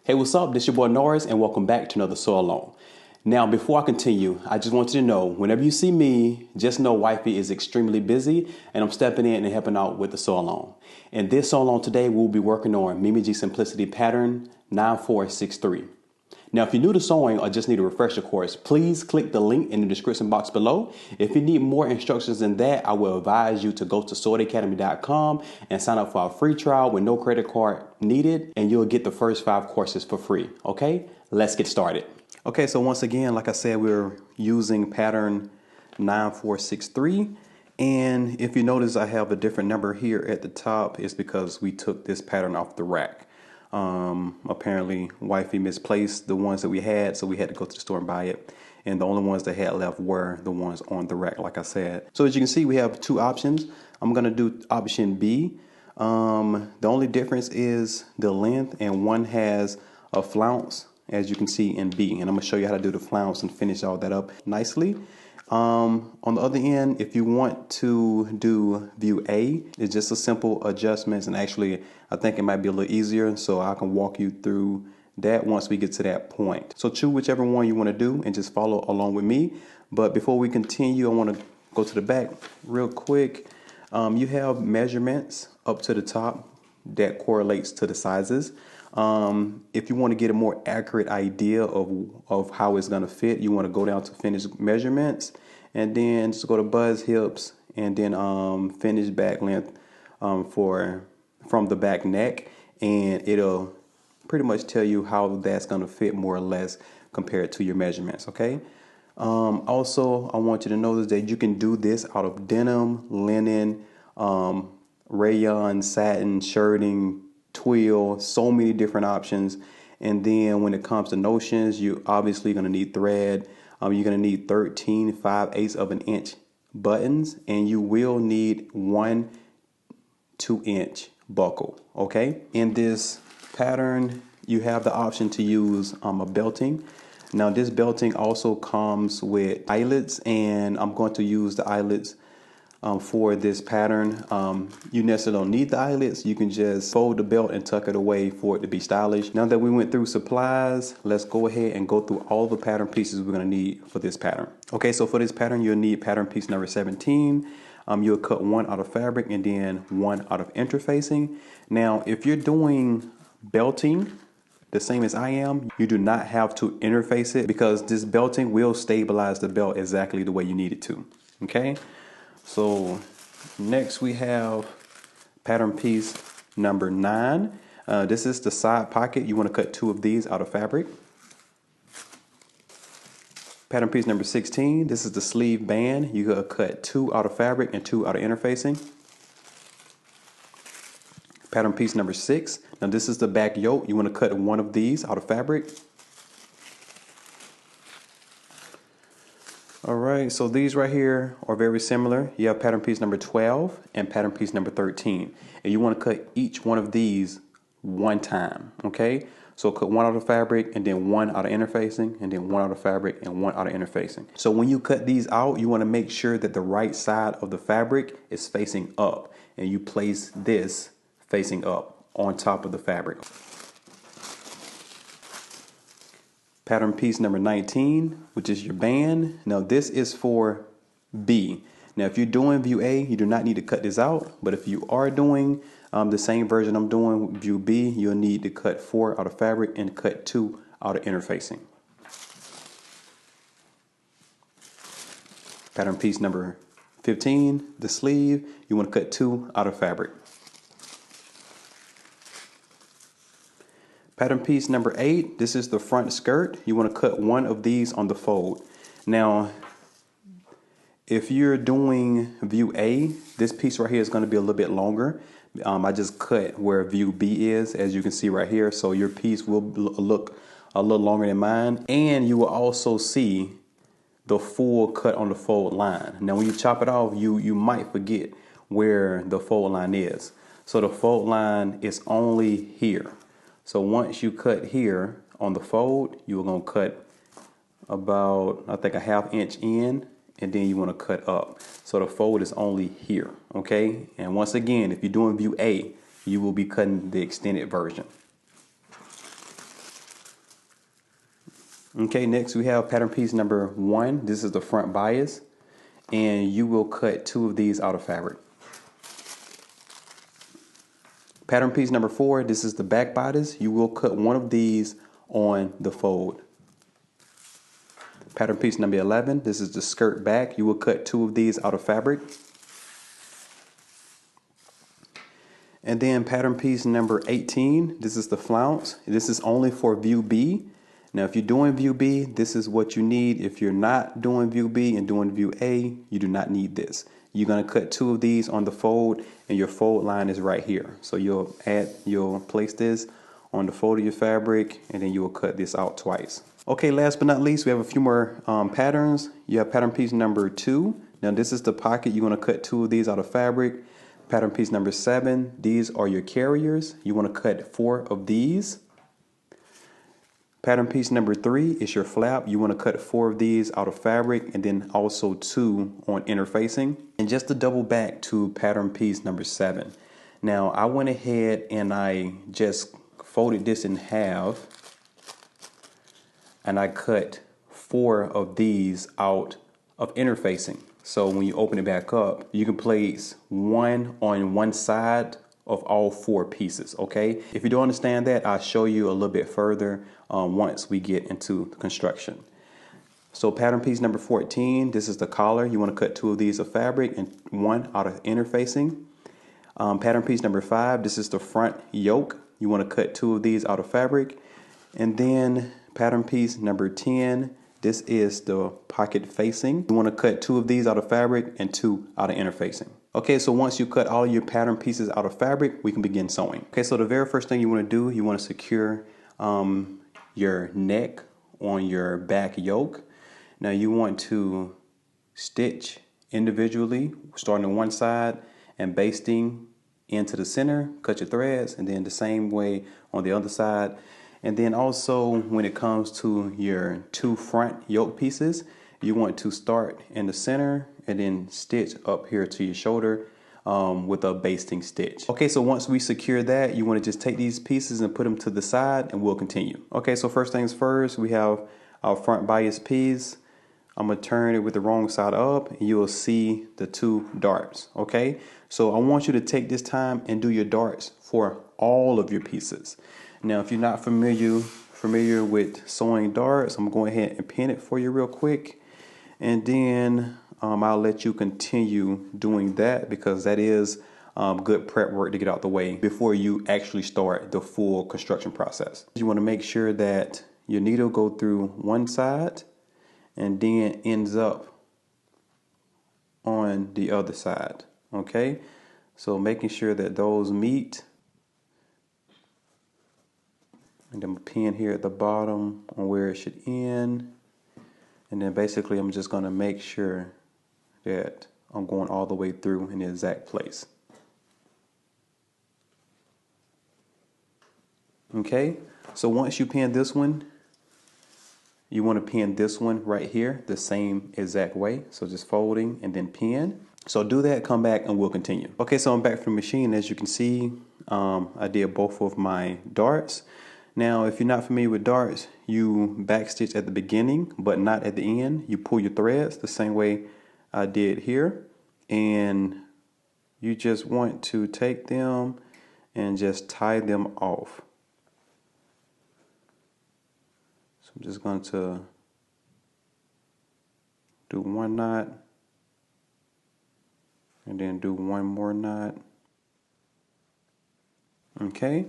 Hey, what's up? This your boy Norris, and welcome back to another Sew Along. Now, before I continue, I just want you to know, whenever you see me, just know wifey is extremely busy, and I'm stepping in and helping out with the Sew Along. In this Sew Along today, we'll be working on Mimig Simplicity Pattern 9463. Now, if you're new to sewing or just need a refresher course, please click the link in the description box below. If you need more instructions than that, I will advise you to go to sewedacademy.com and sign up for a free trial with no credit card needed, and you'll get the first 5 courses for free. Okay, let's get started. Okay, so once again, like I said, we're using pattern 9463. And if you notice, I have a different number here at the top. It's because we took this pattern off the rack. Apparently wifey misplaced the ones that we had, so we had to go to the store and buy it, and the only ones that had left were the ones on the rack, like I said. So as you can see, we have 2 options. I'm gonna do option B. The only difference is the length, and one has a flounce, as you can see in B, and I'm gonna show you how to do the flounce and finish all that up nicely. On the other end, if you want to do view A, it's just a simple adjustments, and actually I think it might be a little easier, so I can walk you through that once we get to that point. So choose whichever one you want to do and just follow along with me. But before we continue, I want to go to the back real quick. You have measurements up to the top that correlates to the sizes. If you want to get a more accurate idea of how it's going to fit, you want to go down to finished measurements, and then just go to buzz hips, and then finish back length from the back neck, and it'll pretty much tell you how that's going to fit more or less compared to your measurements. Okay. Also, I want you to notice that you can do this out of denim, linen, rayon, satin, shirting, twill, so many different options. And then when it comes to notions, you obviously going to need thread. You're going to need 13 5/8 of an inch buttons, and you will need 1 2-inch buckle. Okay, in this pattern you have the option to use a belting. Now this belting also comes with eyelets, and I'm going to use the eyelets for this pattern. You necessarily don't need the eyelets. You can just fold the belt and tuck it away for it to be stylish. Now that we went through supplies, let's go ahead and go through all the pattern pieces we're going to need for this pattern. Okay, so for this pattern you'll need pattern piece number 17. You'll cut 1 out of fabric and then 1 out of interfacing. Now if you're doing belting the same as I am, you do not have to interface it, because this belting will stabilize the belt exactly the way you need it to. Okay, so next we have pattern piece number 9. This is the side pocket. You want to cut 2 of these out of fabric. Pattern piece number 16. This is the sleeve band. You gotta cut 2 out of fabric and 2 out of interfacing. Pattern piece number 6. Now this is the back yoke. You want to cut 1 of these out of fabric. All right, so these right here are very similar. You have pattern piece number 12 and pattern piece number 13. And you want to cut each one of these 1 time, okay? So cut 1 out of fabric and then 1 out of interfacing, and then 1 out of fabric and 1 out of interfacing. So when you cut these out, you want to make sure that the right side of the fabric is facing up, and you place this facing up on top of the fabric. Pattern piece number 19, which is your band. Now this is for B. Now if you're doing view A, you do not need to cut this out, but if you are doing the same version I'm doing, view B, you'll need to cut 4 out of fabric and cut 2 out of interfacing. Pattern piece number 15, the sleeve, you want to cut 2 out of fabric. Pattern piece number 8, this is the front skirt. You want to cut 1 of these on the fold. Now, if you're doing view A, this piece right here is going to be a little bit longer. I just cut where view B is, as you can see right here. So your piece will look a little longer than mine. And you will also see the full cut on the fold line. Now when you chop it off, you might forget where the fold line is. So the fold line is only here. So once you cut here on the fold, you're going to cut about, I think, a 1/2 inch in, and then you want to cut up. So the fold is only here, okay? And once again, if you're doing view A, you will be cutting the extended version. Okay, next we have pattern piece number 1. This is the front bias, and you will cut 2 of these out of fabric. Pattern piece number 4, this is the back bodice. You will cut 1 of these on the fold. Pattern piece number 11, this is the skirt back. You will cut 2 of these out of fabric. And then pattern piece number 18, this is the flounce. This is only for view B. Now, if you're doing view B, this is what you need. If you're not doing view B and doing view A, you do not need this. You're going to cut 2 of these on the fold, and your fold line is right here. So you'll place this on the fold of your fabric, and then you will cut this out twice. Okay, last but not least, we have a few more patterns. You have pattern piece number 2. Now, this is the pocket. You're going to cut 2 of these out of fabric. Pattern piece number 7, these are your carriers. You want to cut 4 of these. Pattern piece number 3 is your flap. You want to cut 4 of these out of fabric, and then also 2 on interfacing. And just to double back to pattern piece number 7. Now, I went ahead and I just folded this in half, and I cut 4 of these out of interfacing. So when you open it back up, you can place 1 on one side of all 4 pieces, okay? If you don't understand that, I'll show you a little bit further once we get into the construction. So pattern piece number 14, this is the collar. You want to cut 2 of these of fabric and 1 out of interfacing. Pattern piece number 5, this is the front yoke. You want to cut 2 of these out of fabric. And then pattern piece number 10, this is the pocket facing. You want to cut 2 of these out of fabric and 2 out of interfacing. Okay, so once you cut all your pattern pieces out of fabric, we can begin sewing. Okay, so the very first thing you want to do, you want to secure your neck on your back yoke. Now you want to stitch individually, starting on one side and basting into the center, cut your threads, and then the same way on the other side. And then also when it comes to your 2 front yoke pieces, you want to start in the center and then stitch up here to your shoulder with a basting stitch. Okay, so once we secure that, you want to just take these pieces and put them to the side, and we'll continue. Okay, so first things first, we have our front bias piece. I'm going to turn it with the wrong side up, and you will see the 2 darts. Okay, so I want you to take this time and do your darts for all of your pieces. Now, if you're not familiar with sewing darts, I'm going to go ahead and pin it for you real quick. And then I'll let you continue doing that, because that is good prep work to get out the way before you actually start the full construction process. You want to make sure that your needle go through one side and then ends up on the other side. Okay, so making sure that those meet. And then pin here at the bottom on where it should end. And then basically I'm just going to make sure that I'm going all the way through in the exact place. Okay, so once you pin this one, you want to pin this one right here the same exact way. So just folding and then pin. So do that, come back, and we'll continue. Okay, so I'm back from the machine. As you can see, I did both of my darts. Now, if you're not familiar with darts, you backstitch at the beginning, but not at the end. You pull your threads the same way I did here. And you just want to take them and just tie them off. So I'm just going to do 1 knot and then do 1 more knot. Okay.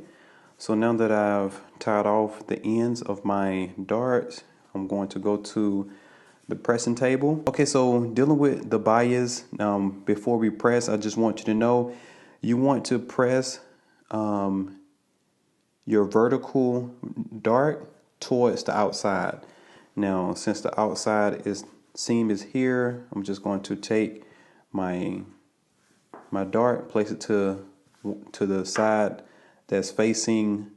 So now that I've tied off the ends of my darts, I'm going to go to the pressing table. Okay, so dealing with the bias, before we press, I just want you to know, you want to press your vertical dart towards the outside. Now, since the outside seam is here, I'm just going to take my dart, place it to the side that's facing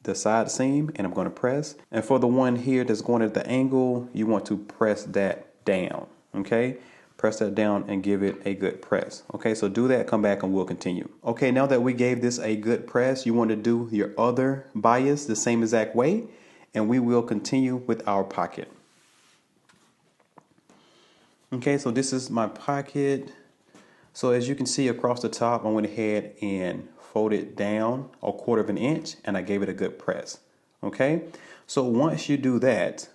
the side seam, and I'm going to press. And for the one here that's going at the angle, you want to press that down. Okay, press that down and give it a good press. Okay, so do that, come back, and we'll continue. Okay, now that we gave this a good press, you want to do your other bias the same exact way, and we will continue with our pocket. Okay, so this is my pocket. So as you can see across the top, I went ahead and folded down a 1/4 of an inch, and I gave it a good press. Okay, so once you do that,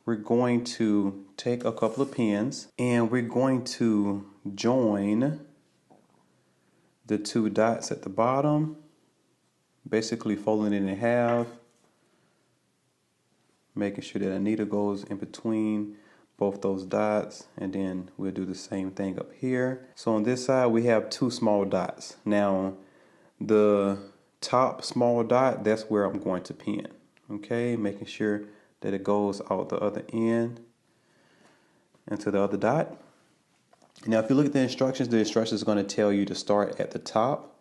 we're going to take a couple of pins and we're going to join the 2 dots at the bottom, basically folding it in half, making sure that a needle goes in between both those dots, and then we'll do the same thing up here. So on this side we have 2 small dots. Now the top small dot, that's where I'm going to pin. Okay, making sure that it goes out the other end into the other dot. Now if you look at the instructions are going to tell you to start at the top,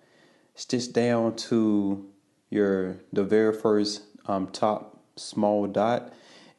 stitch down to the very first top small dot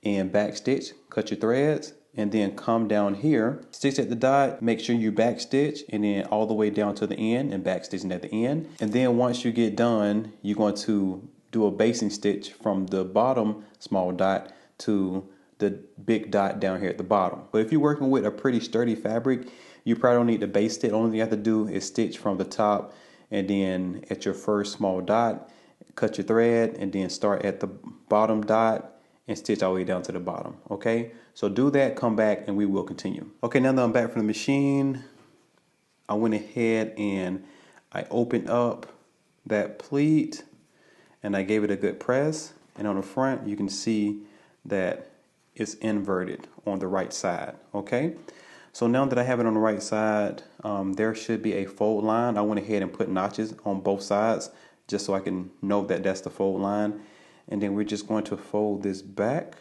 and back stitch, cut your threads, and then come down here, stitch at the dot, make sure you back stitch, and then all the way down to the end and back stitching at the end. And then once you get done, you're going to do a basting stitch from the bottom small dot to the big dot down here at the bottom. But if you're working with a pretty sturdy fabric, you probably don't need to baste it. Only thing you have to do is stitch from the top, and then at your first small dot, cut your thread, and then start at the bottom dot and stitch all the way down to the bottom. Okay, so do that, come back, and we will continue. Okay, now that I'm back from the machine, I went ahead and I opened up that pleat and I gave it a good press, and on the front you can see that it's inverted on the right side. Okay, so now that I have it on the right side, there should be a fold line. I went ahead and put notches on both sides just so I can know that that's the fold line. And then we're just going to fold this back.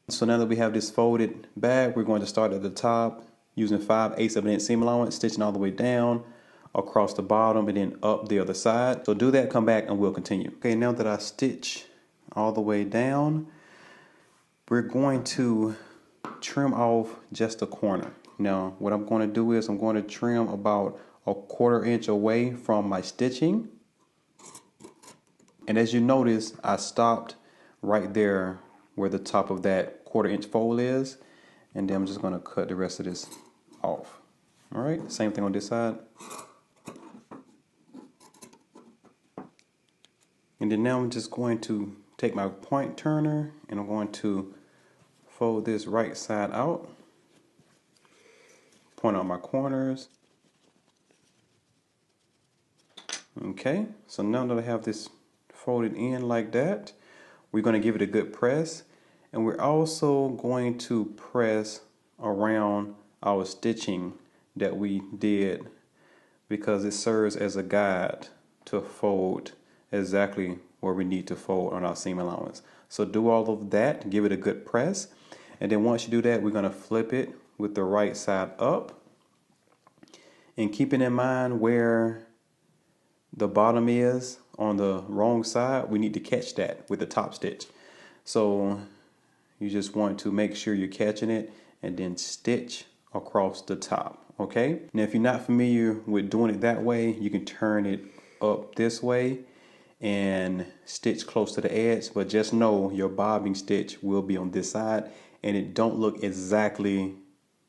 So now that we have this folded back, we're going to start at the top using 5/8 of an inch seam allowance, stitching all the way down across the bottom and then up the other side. So do that, come back, and we'll continue. Okay, now that I stitch all the way down, we're going to trim off just a corner. Now what I'm going to do is I'm going to trim about a 1/4 inch away from my stitching. And as you notice, I stopped right there where the top of that 1/4 inch fold is, and then I'm just going to cut the rest of this off. All right, same thing on this side. And then now I'm just going to take my point turner and I'm going to fold this right side out, point out my corners. Okay, so now that I have this folded in like that, we're going to give it a good press, and we're also going to press around our stitching that we did, because it serves as a guide to fold exactly where we need to fold on our seam allowance. So do all of that, give it a good press, and then once you do that, we're going to flip it with the right side up, and keeping in mind where the bottom is on the wrong side, we need to catch that with the top stitch. So you just want to make sure you're catching it and then stitch across the top. Okay, now if you're not familiar with doing it that way, you can turn it up this way and stitch close to the edge, but just know your bobbing stitch will be on this side and it don't look exactly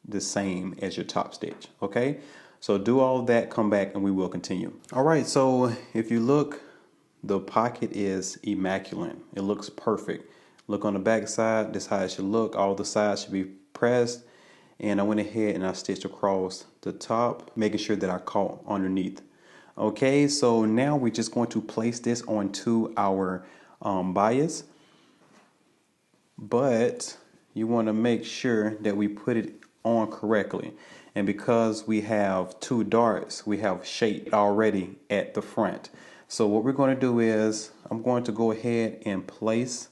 the same as your top stitch. Okay, so do all of that, come back, and we will continue. All right, so if you look, the pocket is immaculate. It looks perfect. Look on the back side, this is how it should look. All the sides should be pressed, and I went ahead and I stitched across the top, making sure that I caught underneath. Okay, so now we're just going to place this onto our bias, but you want to make sure that we put it on correctly. And because we have 2 darts, we have shape already at the front. So what we're going to do is I'm going to go ahead and place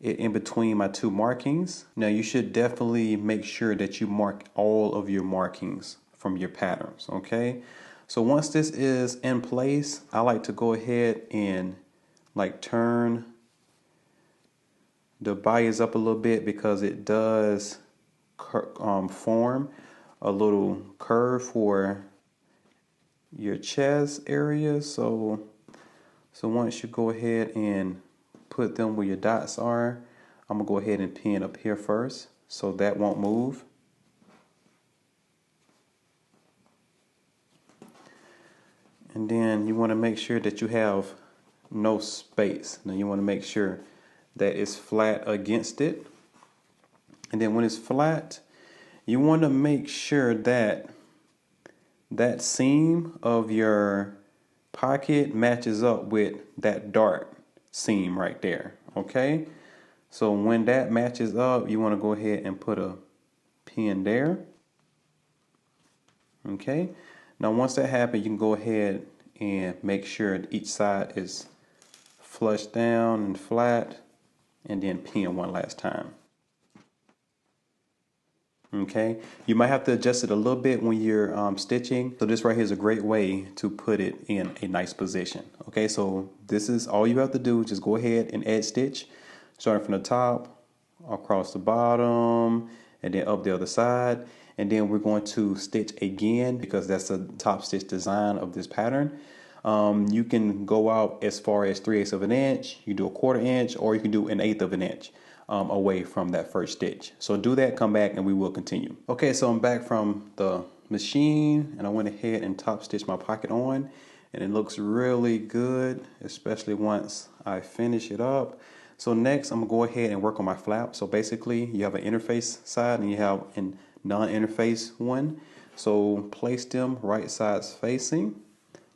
it in between my 2 markings. Now you should definitely make sure that you mark all of your markings from your patterns. Okay, so once this is in place, I like to go ahead and like turn the bias up a little bit, because it does form a little curve for your chest area. So once you go ahead and put them where your dots are. I'm gonna go ahead and pin up here first so that won't move. And then you want to make sure that you have no space. Now you want to make sure that it's flat against it. And then when it's flat, you want to make sure that that seam of your pocket matches up with that dart seam right there. Okay? So when that matches up, you want to go ahead and put a pin there. Okay? Now once that happens, you can go ahead and make sure each side is flush down and flat, and then pin one last time. Okay, you might have to adjust it a little bit when you're stitching. So this right here is a great way to put it in a nice position. Okay, so this is all you have to do. Just go ahead and edge stitch, starting from the top, across the bottom, and then up the other side. And then we're going to stitch again because that's the top stitch design of this pattern. You can go out as far as 3/8 of an inch, you do a 1/4 inch, or you can do 1/8 of an inch away from that first stitch. So do that, come back, and we will continue. Okay, so I'm back from the machine, and I went ahead and top stitched my pocket on, and it looks really good, especially once I finish it up. So next, I'm gonna go ahead and work on my flap. So basically, you have an interface side and you have a non-interface one. So place them right sides facing.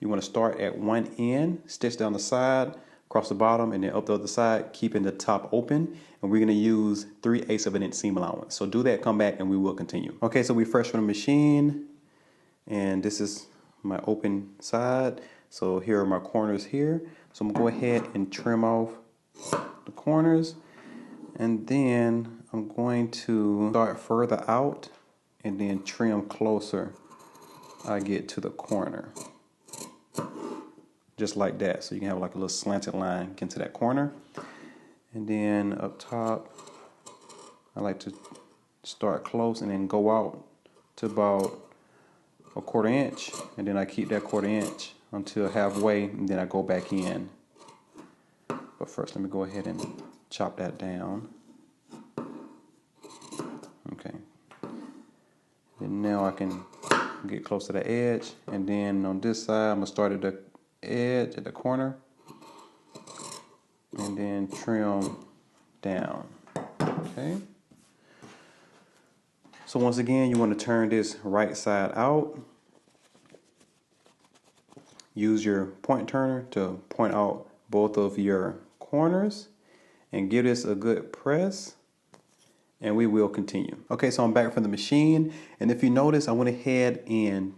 You want to start at one end, stitch down the side, across the bottom, and then up the other side, keeping the top open. And we're going to use 3/8 of an inch seam allowance. So do that, come back, and we will continue. Okay, so we fresh from the machine, and this is my open side. So here are my corners here. So I'm going to go ahead and trim off the corners, and then I'm going to start further out and then trim closer I get to the corner. Just like that, so you can have like a little slanted line into that corner. And then up top, I like to start close and then go out to about a 1/4 inch, and then I keep that 1/4 inch until halfway, and then I go back in. But first, let me go ahead and chop that down. Okay. And now I can get close to the edge, and then on this side, I'm gonna start at the edge at the corner and then trim down. Okay, so once again, you want to turn this right side out. Use your point turner to point out both of your corners and give this a good press, and we will continue. Okay, so I'm back from the machine, and if you notice, I went ahead and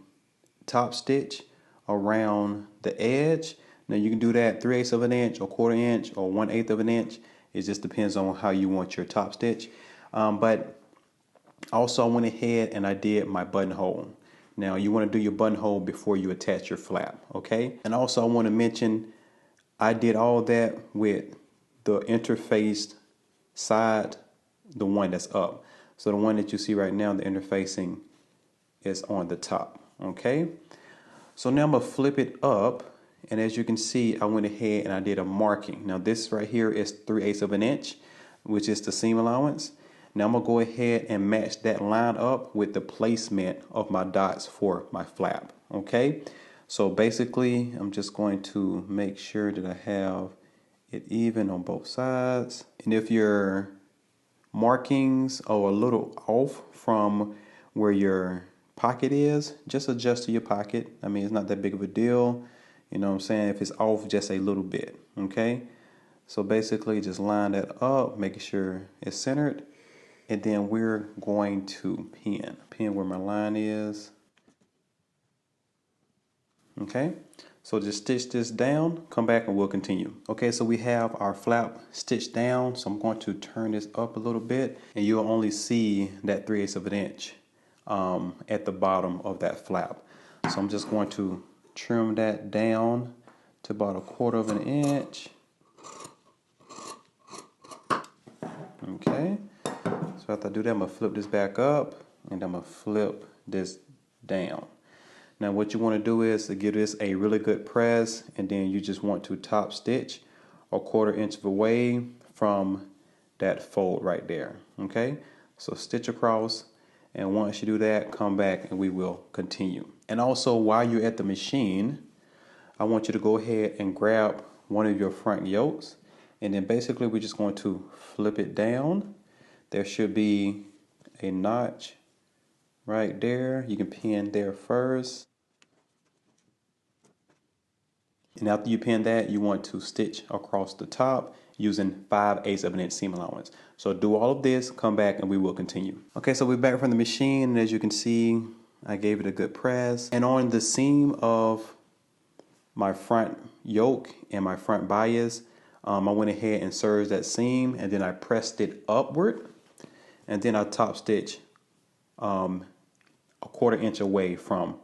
top stitch around the edge. Now you can do that 3/8 of an inch or 1/4 inch or 1/8 of an inch. It just depends on how you want your top stitch. But also I went ahead and I did my buttonhole. Now you want to do your buttonhole before you attach your flap, okay? And also I want to mention I did all that with the interfaced side, the one that's up. So the one that you see right now, the interfacing is on the top, okay? So now I'm gonna flip it up, and as you can see, I went ahead and I did a marking. Now this right here is 3/8 of an inch, which is the seam allowance. Now I'm gonna go ahead and match that line up with the placement of my dots for my flap, okay? So basically, I'm just going to make sure that I have it even on both sides. And if your markings are a little off from where your pocket is, just adjust to your pocket. I mean, it's not that big of a deal. You know what I'm saying? If it's off just a little bit, okay? So basically just line that up, making sure it's centered. And then we're going to pin where my line is. Okay, so just stitch this down, come back and we'll continue. Okay, so we have our flap stitched down. So I'm going to turn this up a little bit, and you'll only see that 3/8 of an inch at the bottom of that flap. So I'm just going to trim that down to about a 1/4 of an inch. Okay, so after I do that, I'm gonna flip this back up, and I'm gonna flip this down. Now what you want to do is to give this a really good press, and then you just want to top stitch 1/4 inch away from that fold right there. Okay, so stitch across, and once you do that, come back and we will continue. And also, while you're at the machine, I want you to go ahead and grab one of your front yokes, and then basically we're just going to flip it down. There should be a notch right there. You can pin there first. And after you pin that, you want to stitch across the top using 5/8 of an inch seam allowance. So do all of this, come back, and we will continue. Okay, so we're back from the machine, and as you can see, I gave it a good press. And on the seam of my front yoke and my front bias, I went ahead and serged that seam, and then I pressed it upward, and then I top stitch 1/4 inch away from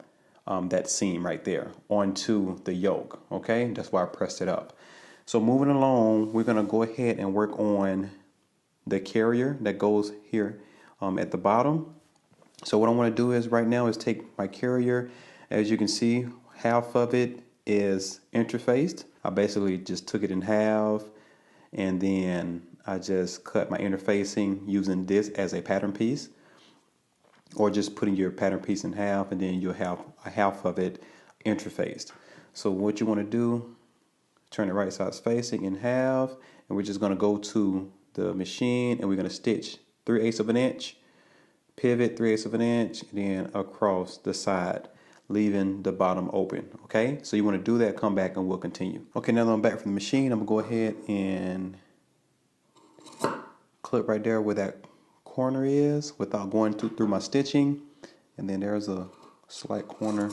that seam right there onto the yoke. Okay, that's why I pressed it up. So moving along, we're gonna go ahead and work on the carrier that goes here at the bottom. So what I want to do is right now is take my carrier. As you can see, half of it is interfaced. I basically just took it in half, and then I just cut my interfacing using this as a pattern piece, or just putting your pattern piece in half, and then you'll have a half of it interfaced. So what you want to do, turn it right sides facing in half, and we're just going to go to the machine, and we're going to stitch 3/8 of an inch, pivot 3/8 of an inch, and then across the side, leaving the bottom open. Okay, so you want to do that, come back, and we'll continue. Okay, now that I'm back from the machine, I'm going to go ahead and clip right there where that corner is without going through my stitching, and then there's a slight corner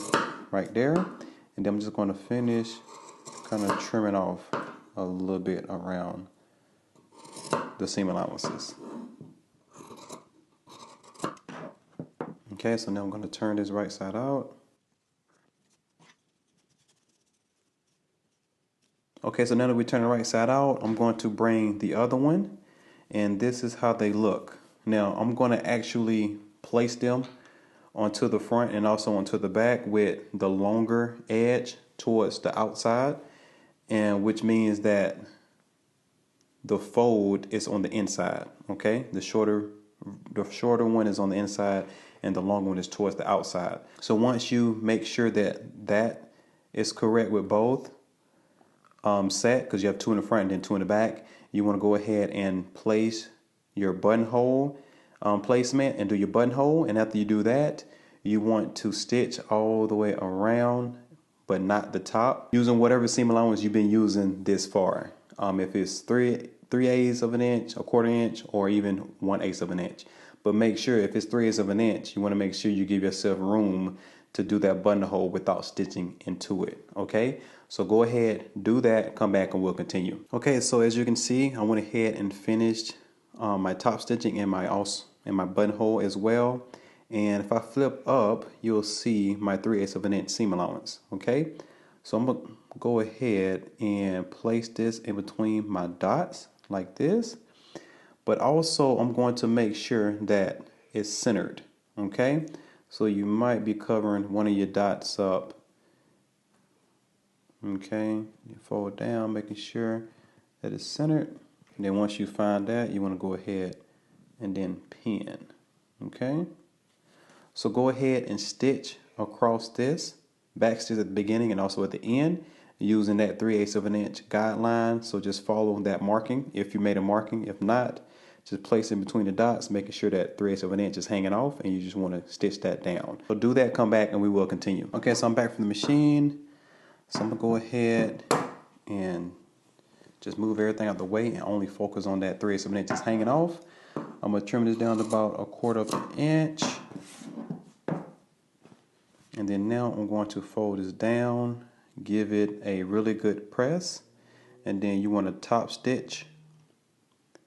right there, and then I'm just going to finish kind of trimming off a little bit around the seam allowances. Okay, so now I'm going to turn this right side out. Okay, so now that we turn the right side out, I'm going to bring the other one, and this is how they look. Now I'm going to actually place them onto the front and also onto the back with the longer edge towards the outside, and which means that the fold is on the inside. Okay, the shorter one is on the inside, and the longer one is towards the outside. So once you make sure that that is correct with both set, because you have 2 in the front and then 2 in the back, you want to go ahead and place your buttonhole placement and do your buttonhole. And after you do that, you want to stitch all the way around, but not the top, using whatever seam allowance you've been using this far. If it's 3/8 of an inch, 1/4 inch, or even 1/8 of an inch. But make sure if it's 3/8 of an inch, you want to make sure you give yourself room to do that buttonhole without stitching into it. Okay, so go ahead, do that, come back, and we'll continue. Okay, so as you can see, I went ahead and finished my top stitching and my buttonhole as well. And if I flip up, you'll see my 3/8 of an inch seam allowance. Okay, so I'm gonna go ahead and place this in between my dots like this, but also I'm going to make sure that it's centered. Okay, so you might be covering one of your dots up. Okay, you fold down, making sure that it's centered. And then once you find that, you want to go ahead and then pin. Okay, so go ahead and stitch across this, back stitch at the beginning and also at the end, using that 3/8 of an inch guideline. So just follow that marking if you made a marking. If not, just place in between the dots, making sure that 3/8 of an inch is hanging off, and you just want to stitch that down. So do that, come back, and we will continue. Okay, so I'm back from the machine. So I'm gonna go ahead and just move everything out the way and only focus on that 3/8 of an inch is hanging off. I'm gonna trim this down to about 1/4 of an inch. And then now I'm going to fold this down, give it a really good press, and then you want to top stitch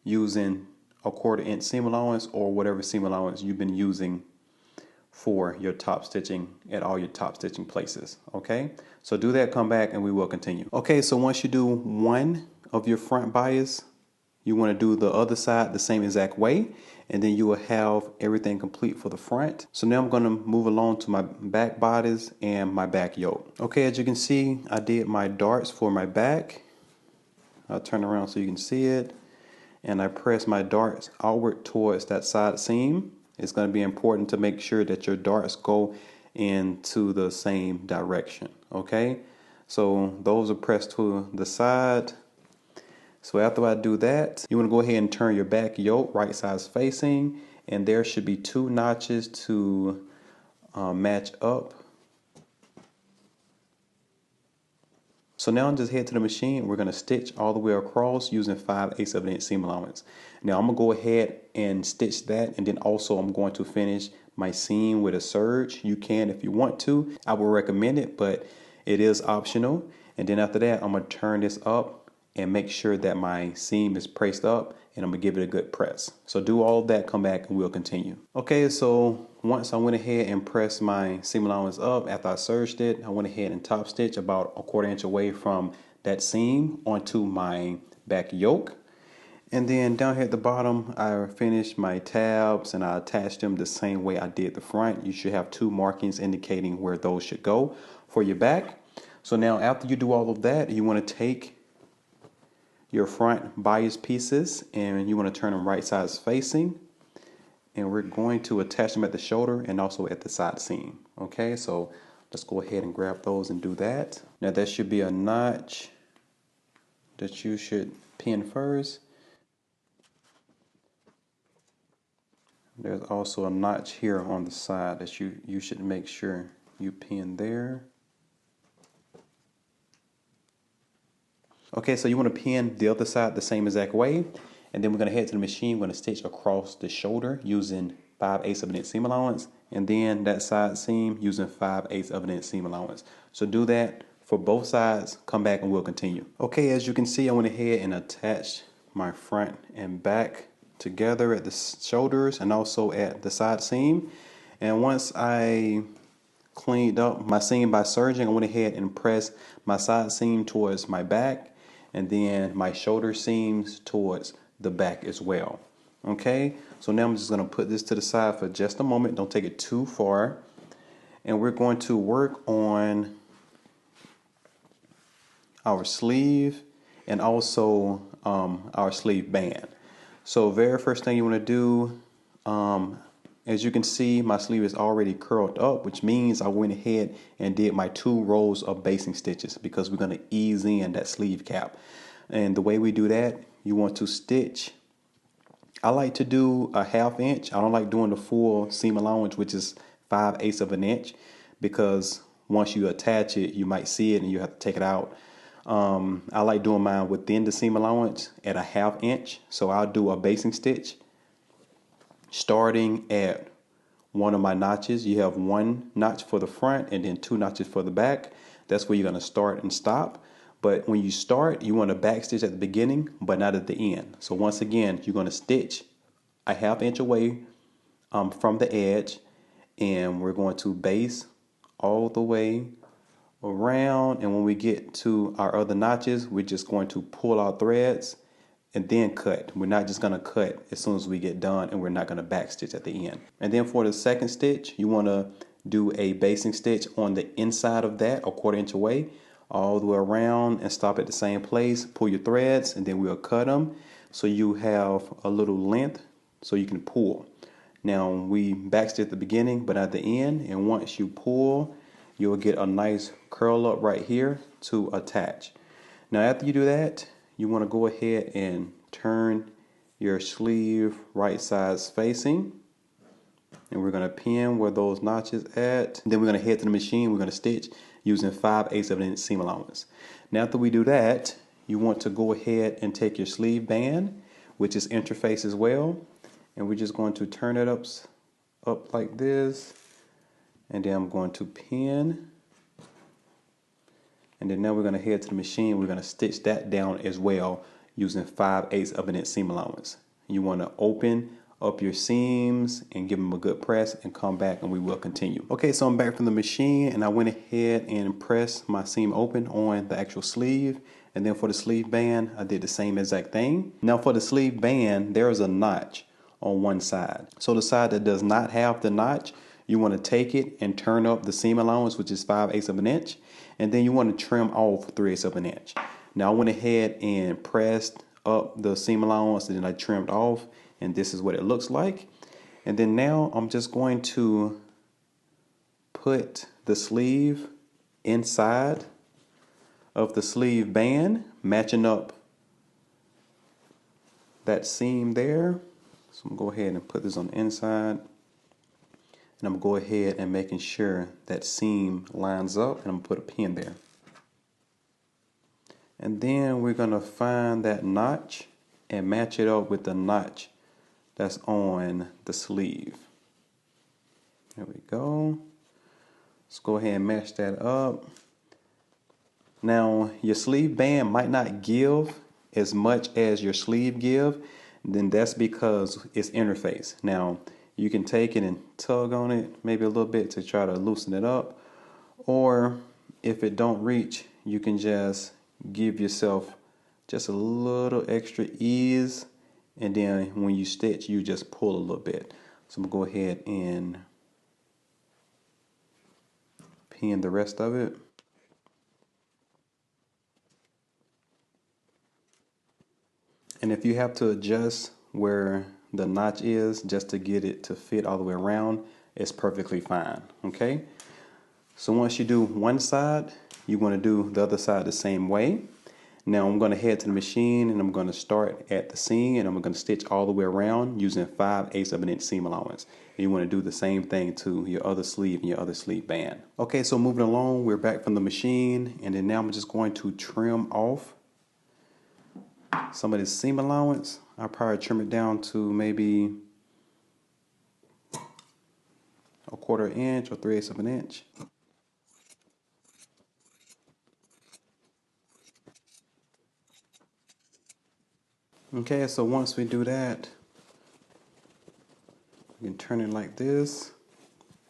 using 1/4 inch seam allowance or whatever seam allowance you've been using for your top stitching at all your top stitching places. Okay, so do that, come back, and we will continue. Okay, so once you do one of your front bias, you want to do the other side the same exact way, and then you will have everything complete for the front. So now I'm going to move along to my back bodies and my back yoke. Okay, as you can see, I did my darts for my back. I'll turn around so you can see it. And I press my darts outward towards that side seam. It's going to be important to make sure that your darts go into the same direction. Okay, so those are pressed to the side. So after I do that, you want to go ahead and turn your back yoke right sides facing, and there should be 2 notches to match up. So now just head to the machine. We're going to stitch all the way across using 5/8 of an inch seam allowance. Now I'm going to go ahead and stitch that, and then also I'm going to finish my seam with a serge. You can if you want to. I would recommend it, but it is optional. And then after that, I'm going to turn this up and make sure that my seam is pressed up, and I'm going to give it a good press. So do all of that, come back, and we'll continue. Okay, so once I went ahead and pressed my seam allowance up after I serged it, I went ahead and top stitch about a 1/4 inch away from that seam onto my back yoke. And then down here at the bottom, I finished my tabs and I attached them the same way I did the front. You should have 2 markings indicating where those should go for your back. So now after you do all of that, you want to take your front bias pieces and you want to turn them right sides facing, and we're going to attach them at the shoulder and also at the side seam. Okay, so let's go ahead and grab those and do that. Now there should be a notch that you should pin first. There's also a notch here on the side that you should make sure you pin there. Okay, so you want to pin the other side the same exact way, and then we're going to head to the machine. We're going to stitch across the shoulder using 5/8 of an inch seam allowance, and then that side seam using 5/8 of an inch seam allowance. So do that for both sides. Come back and we'll continue. Okay, as you can see, I went ahead and attached my front and back together at the shoulders and also at the side seam. And once I cleaned up my seam by serging, I went ahead and pressed my side seam towards my back, and then my shoulder seams towards the back as well. Okay, so now I'm just going to put this to the side for just a moment. Don't take it too far. And we're going to work on our sleeve and also our sleeve band. So very first thing you want to do, as you can see, my sleeve is already curled up, which means I went ahead and did my 2 rows of basting stitches because we're going to ease in that sleeve cap. And the way we do that, you want to stitch. I like to do a 1/2 inch. I don't like doing the full seam allowance, which is 5/8 of an inch, because once you attach it, you might see it and you have to take it out. I like doing mine within the seam allowance at a 1/2 inch. So I'll do a basting stitch starting at one of my notches. You have 1 notch for the front and then 2 notches for the back. That's where you're going to start and stop. But when you start, you want to back stitch at the beginning, but not at the end. So once again, you're going to stitch a 1/2 inch away from the edge, and we're going to base all the way around. And when we get to our other notches, we're just going to pull our threads and then cut. We're not just going to cut as soon as we get done, and we're not going to back stitch at the end. And then for the second stitch, you want to do a basting stitch on the inside of that, a 1/4 inch away, all the way around, and stop at the same place. Pull your threads, and then we'll cut them so you have a little length so you can pull. Now we back stitch at the beginning but at the end, and once you pull, you'll get a nice curl up right here to attach. Now after you do that, you want to go ahead and turn your sleeve right sides facing, and we're going to pin where those notches at. Then we're going to head to the machine. We're going to stitch using 5/8 of an inch seam allowance. Now after we do that, you want to go ahead and take your sleeve band, which is interface as well, and we're just going to turn it up like this, and then I'm going to pin. And then now we're going to head to the machine. We're going to stitch that down as well using 5/8 of an inch seam allowance. You want to open up your seams and give them a good press and come back, and we will continue. Okay, so I'm back from the machine, and I went ahead and pressed my seam open on the actual sleeve. And then for the sleeve band, I did the same exact thing. Now for the sleeve band, there is a notch on one side. So the side that does not have the notch, you want to take it and turn up the seam allowance, which is 5/8 of an inch. And then you want to trim off 3/8 of an inch. Now I went ahead and pressed up the seam allowance, and then I trimmed off, and this is what it looks like. And then now I'm just going to put the sleeve inside of the sleeve band, matching up that seam there. So I'm gonna go ahead and put this on the inside, and I'm gonna go ahead and making sure that seam lines up, and I'm gonna put a pin there. And then we're gonna find that notch and match it up with the notch that's on the sleeve. There we go. Let's go ahead and match that up. Now your sleeve band might not give as much as your sleeve give, then that's because it's interface. Now you can take it and tug on it maybe a little bit to try to loosen it up, or if it don't reach, you can just give yourself just a little extra ease, and then when you stitch you just pull a little bit. So I'm gonna go ahead and pin the rest of it. And if you have to adjust where the notch is just to get it to fit all the way around, it's perfectly fine. Okay, so once you do one side, you want to do the other side the same way. Now I'm going to head to the machine, and I'm going to start at the seam, and I'm going to stitch all the way around using 5/8 of an inch seam allowance. And you want to do the same thing to your other sleeve and your other sleeve band. Okay, so moving along, we're back from the machine, and then now I'm just going to trim off some of this seam allowance. I'll probably trim it down to maybe 1/4 inch or 3/8 of an inch. Okay, so once we do that, you can turn it like this,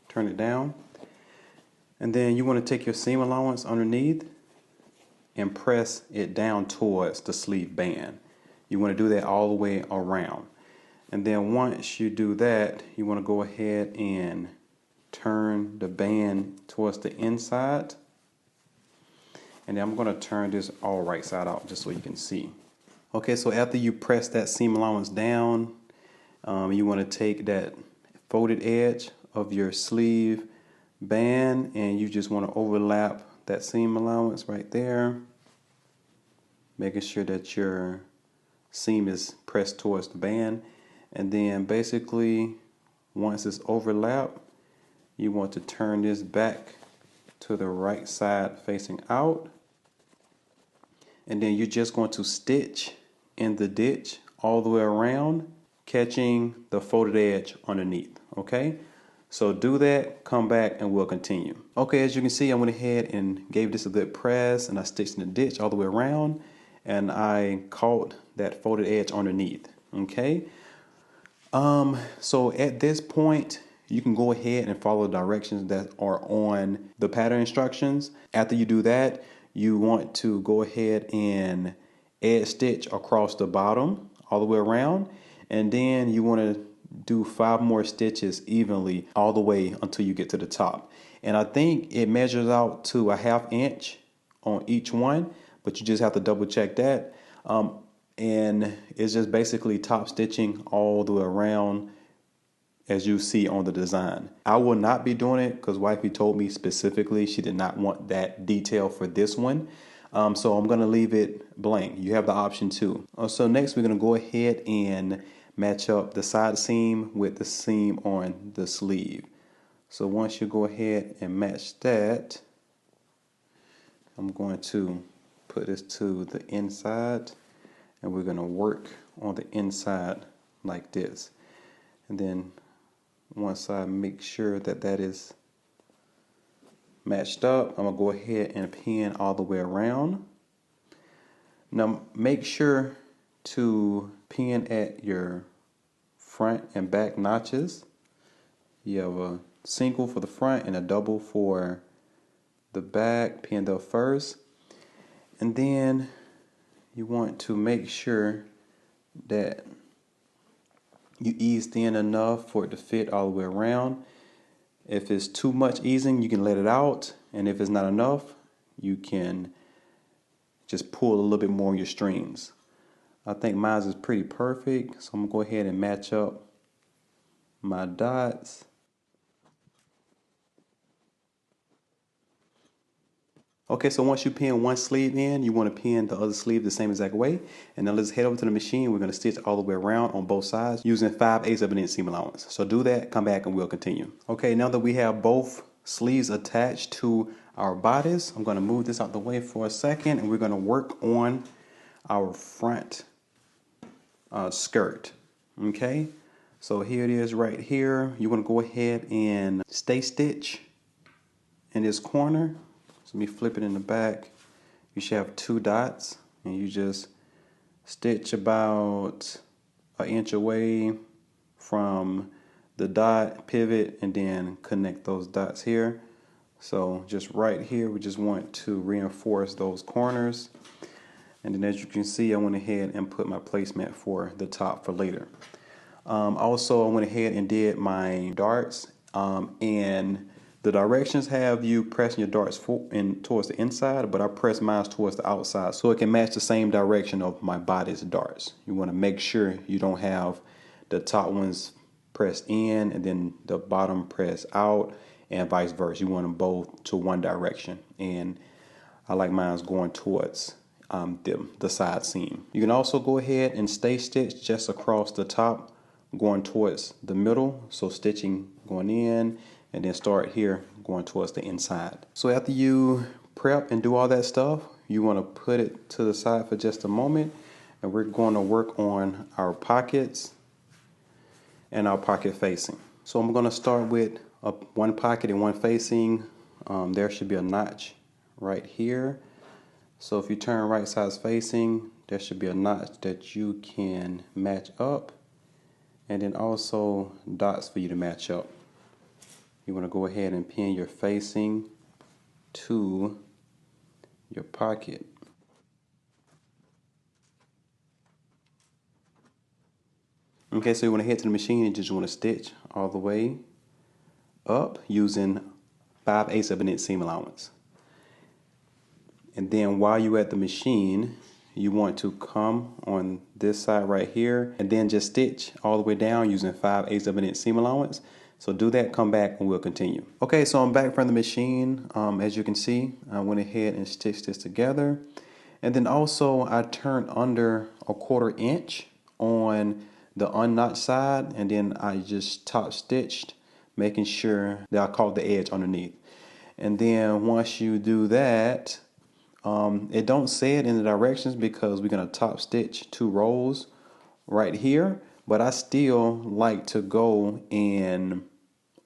turn it down, and then you want to take your seam allowance underneath and press it down towards the sleeve band. You want to do that all the way around. And then once you do that, you want to go ahead and turn the band towards the inside. And then I'm going to turn this all right side out just so you can see. Okay, so after you press that seam allowance down, you want to take that folded edge of your sleeve band, and you just want to overlap that seam allowance right there, making sure that your seam is pressed towards the band. And then basically once it's overlapped, you want to turn this back to the right side facing out, and then you're just going to stitch in the ditch all the way around, catching the folded edge underneath. Okay, so do that, come back, and we'll continue. Okay, as you can see, I went ahead and gave this a good press, and I stitched in the ditch all the way around, and I caught that folded edge underneath. Okay, so at this point you can go ahead and follow the directions that are on the pattern instructions. After you do that, you want to go ahead and edge stitch across the bottom all the way around, and then you want to do 5 more stitches evenly all the way until you get to the top. And I think it measures out to 1/2 inch on each one, but you just have to double check that. And it's just basically top stitching all the way around as you see on the design. I will not be doing it because wifey told me specifically she did not want that detail for this one. So I'm going to leave it blank. You have the option too. So next we're going to go ahead and match up the side seam with the seam on the sleeve. So once you go ahead and match that, I'm going to put this to the inside, and we're going to work on the inside like this. And then once I make sure that that is matched up, I'm going to go ahead and pin all the way around. Now make sure to pin at your front and back notches. You have a single for the front and a double for the back. Pin those first, and then you want to make sure that you eased in enough for it to fit all the way around. If it's too much easing, you can let it out, and if it's not enough, you can just pull a little bit more on your strings. I think mine is pretty perfect, so I'm gonna go ahead and match up my dots. Okay, so once you pin one sleeve in, you want to pin the other sleeve the same exact way. And now let's head over to the machine. We're going to stitch all the way around on both sides using 5/8 of an inch seam allowance. So do that, come back, and we'll continue. Okay, now that we have both sleeves attached to our bodice, I'm going to move this out the way for a second, and we're going to work on our front skirt. Okay, so here it is right here. You want to go ahead and stay stitch in this corner. So let me flip it in the back. You should have 2 dots, and you just stitch about an inch away from the dot, pivot, and then connect those dots here. So just right here, we just want to reinforce those corners. And then as you can see, I went ahead and put my placement for the top for later. Also, I went ahead and did my darts, and the directions have you pressing your darts towards the inside, but I press mine towards the outside so it can match the same direction of my body's darts. You want to make sure you don't have the top ones pressed in and then the bottom pressed out and vice versa. You want them both to one direction, and I like mine going towards the side seam. You can also go ahead and stay stitched just across the top going towards the middle, so stitching going in and then start here going towards the inside. So after you prep and do all that stuff, you want to put it to the side for just a moment, and we're going to work on our pockets and our pocket facing. So I'm going to start with one pocket and one facing. There should be a notch right here. So if you turn right sides facing, there should be a notch that you can match up, and then also dots for you to match up. You want to go ahead and pin your facing to your pocket. Okay, so you want to head to the machine and just want to stitch all the way up using 5/8 of an inch seam allowance. And then while you're at the machine, you want to come on this side right here and then just stitch all the way down using 5/8 of an inch seam allowance. So do that, come back, and we'll continue. Okay, so I'm back from the machine. As you can see, I went ahead and stitched this together. And then also I turned under a 1/4 inch on the unnotched side, and then I just top stitched, making sure that I caught the edge underneath. And then once you do that, it don't say it in the directions because we're gonna top stitch 2 rows right here, but I still like to go and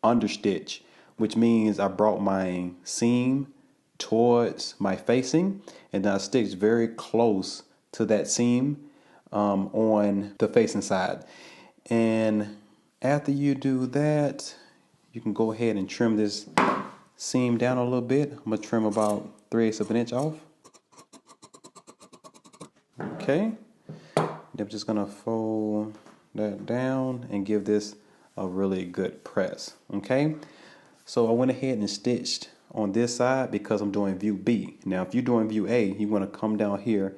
understitch, which means I brought my seam towards my facing, and then I stitched very close to that seam on the facing side. And after you do that, you can go ahead and trim this seam down a little bit. I'm gonna trim about 3/8 of an inch off. Okay, I'm just gonna fold that down and give this a really good press. Okay, so I went ahead and stitched on this side because I'm doing view B. Now if you're doing view A, you want to come down here,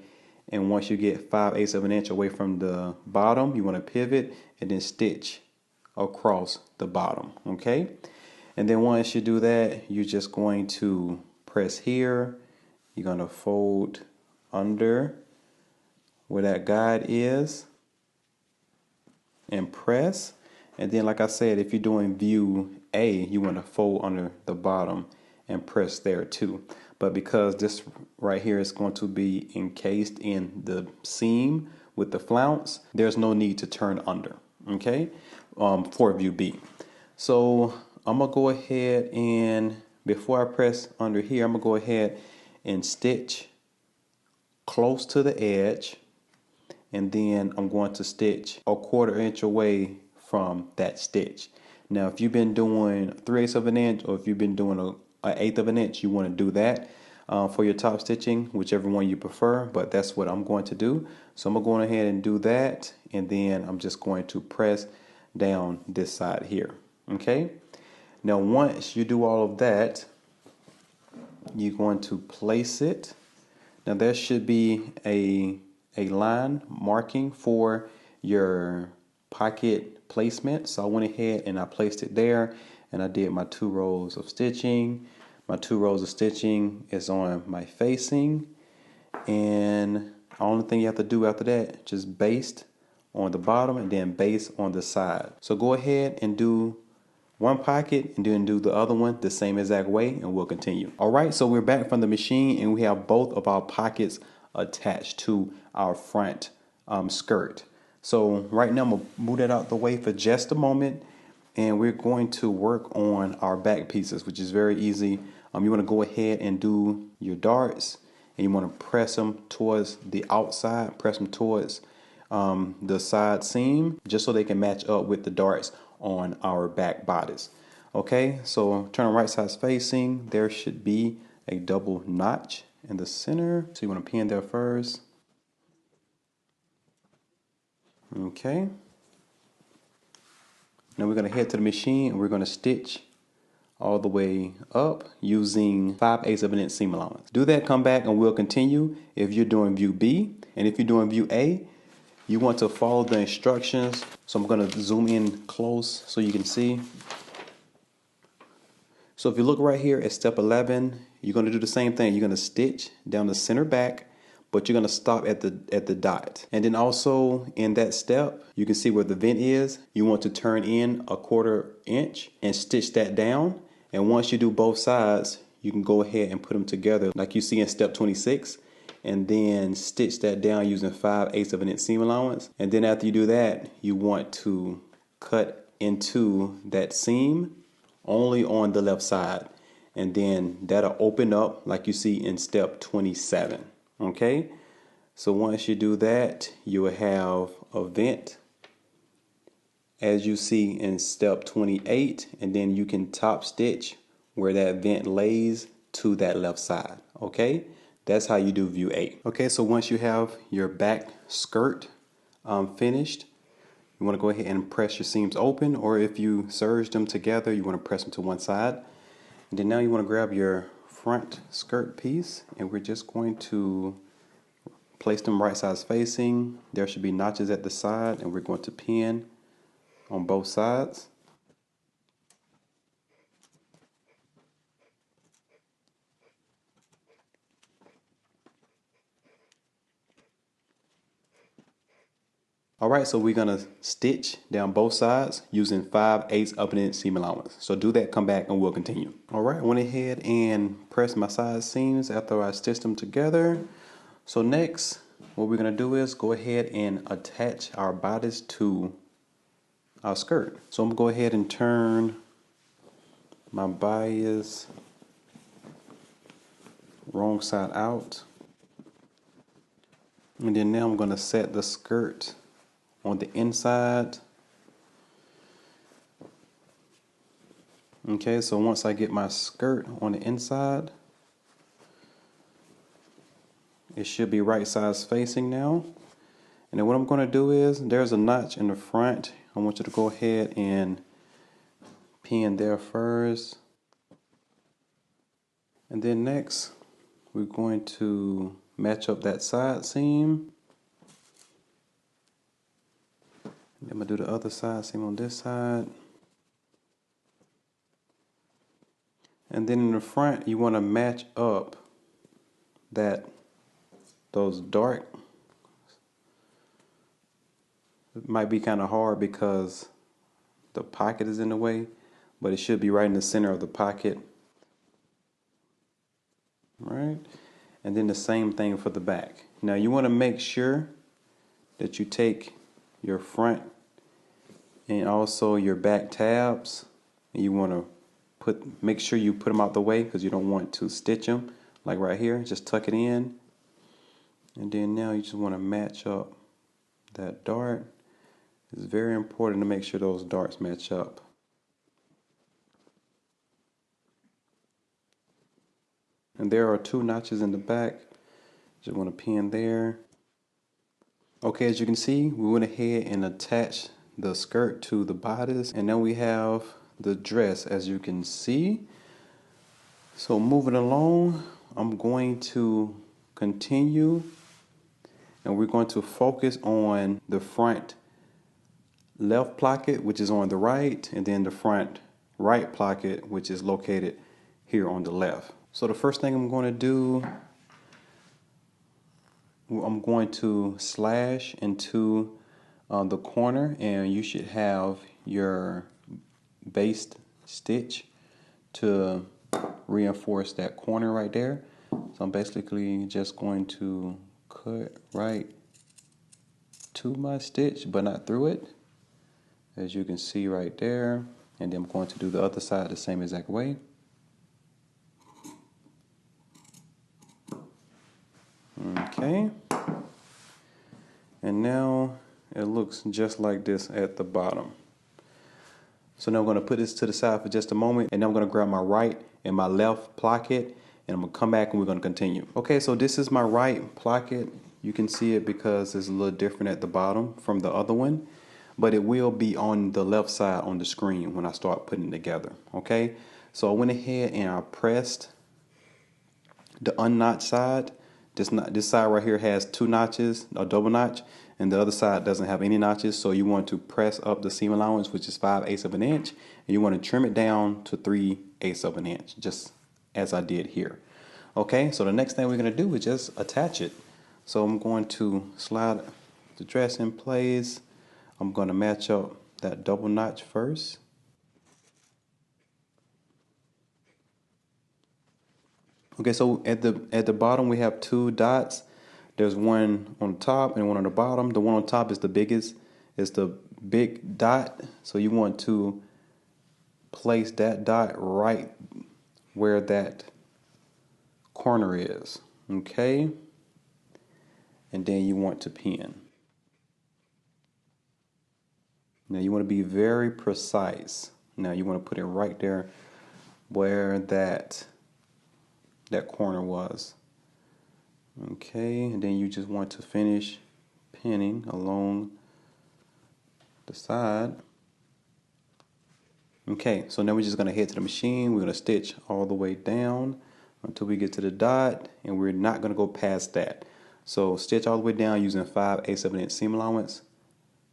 and once you get 5/8 of an inch away from the bottom, you want to pivot and then stitch across the bottom. Okay, and then once you do that, you're just going to press here. You're going to fold under where that guide is and press. And then like I said, if you're doing view A, you want to fold under the bottom and press there too. But because this right here is going to be encased in the seam with the flounce, there's no need to turn under, okay, for view B. So I'm gonna go ahead and before I press under here, I'm gonna go ahead and stitch close to the edge, and then I'm going to stitch a 1/4 inch away from that stitch. Now if you've been doing 3/8 of an inch, or if you've been doing an 1/8 of an inch, you want to do that for your top stitching, whichever one you prefer, but that's what I'm going to do. So I'm going to go ahead and do that, and then I'm just going to press down this side here. Okay, now once you do all of that, you're going to place it Now there should be a line marking for your pocket placement. So I went ahead and I placed it there, and I did my 2 rows of stitching. My 2 rows of stitching is on my facing, and the only thing you have to do after that, just baste on the bottom and then baste on the side. So go ahead and do one pocket and then do the other one the same exact way, and we'll continue. All right, so we're back from the machine and we have both of our pockets attached to our front skirt. So right now I'm gonna move that out the way for just a moment, and we're going to work on our back pieces, which is very easy. You want to go ahead and do your darts, and you want to press them towards the outside, press them towards the side seam, just so they can match up with the darts on our back bodice. Okay, so turn right sides facing. There should be a double notch in the center, so you want to pin there first. Okay, now we're going to head to the machine and we're going to stitch all the way up using 5/8 of an inch seam allowance. Do that, come back, and we'll continue if you're doing view B. And if you're doing view A, you want to follow the instructions. So I'm going to zoom in close so you can see. So if you look right here at step 11, you're going to do the same thing. You're going to stitch down the center back, but you're going to stop at the dot. And then also in that step, you can see where the vent is. You want to turn in 1/4 inch and stitch that down. And once you do both sides, you can go ahead and put them together like you see in step 26, and then stitch that down using 5/8 of an inch seam allowance. And then after you do that, you want to cut into that seam only on the left side, and then that'll open up like you see in step 27. Okay, so once you do that, you will have a vent as you see in step 28, and then you can top stitch where that vent lays to that left side. Okay, that's how you do view 8. Okay, so once you have your back skirt finished, you want to go ahead and press your seams open, or if you serge them together, you want to press them to one side. And then now you want to grab your front skirt piece, and we're just going to place them right sides facing. There should be notches at the side, and we're going to pin on both sides. All right, so we're gonna stitch down both sides using 5/8 of an inch seam allowance. So do that, come back, and we'll continue. All right, I went ahead and pressed my side seams after I stitched them together. So next, what we're gonna do is go ahead and attach our bodice to our skirt. So I'm gonna go ahead and turn my bias wrong side out. And then now I'm gonna set the skirt on the inside. Okay, so once I get my skirt on the inside, it should be right sides facing now. And then what I'm going to do is, there's a notch in the front. I want you to go ahead and pin there first. And then next, we're going to match up that side seam. I'm going to do the other side seam on this side. And then in the front, you want to match up those dark. It might be kind of hard because the pocket is in the way, but it should be right in the center of the pocket. Right? And then the same thing for the back. Now you want to make sure that you take your front and also your back tabs, and you want to make sure you put them out the way because you don't want to stitch them like right here. Just tuck it in, and then now you just want to match up that dart. It's very important to make sure those darts match up. And there are 2 notches in the back. Just want to pin there. Okay, as you can see, we went ahead and attached the skirt to the bodice, and now we have the dress, as you can see. So moving along, I'm going to continue, and we're going to focus on the front left placket, which is on the right, and then the front right placket, which is located here on the left. So the first thing I'm going to do, I'm going to slash into the corner, and you should have your base stitch to reinforce that corner right there. So I'm basically just going to cut right to my stitch, but not through it, as you can see right there. And then I'm going to do the other side the same exact way. Okay. And now it looks just like this at the bottom. So now I'm going to put this to the side for just a moment, and then I'm going to grab my right and my left placket, and I'm going to come back and we're going to continue. Okay, so this is my right placket. You can see it because it's a little different at the bottom from the other one, but it will be on the left side on the screen when I start putting it together. Okay, so I went ahead and I pressed the unnotched side. This side right here has 2 notches, a double notch, and the other side doesn't have any notches. So you want to press up the seam allowance, which is 5/8 of an inch, and you want to trim it down to 3/8 of an inch, just as I did here. Okay, so the next thing we're going to do is just attach it. So I'm going to slide the dress in place. I'm going to match up that double notch first. Okay, so at the bottom we have 2 dots. There's one on the top and one on the bottom. The one on top is the biggest, is the big dot. So you want to place that dot right where that corner is. Okay, and then you want to pin. Now you want to be very precise. Now you want to put it right there where that corner was. Okay, and then you just want to finish pinning along the side. Okay, so now we're just going to head to the machine. We're going to stitch all the way down until we get to the dot, and we're not going to go past that. So stitch all the way down using 5/8 of an inch seam allowance.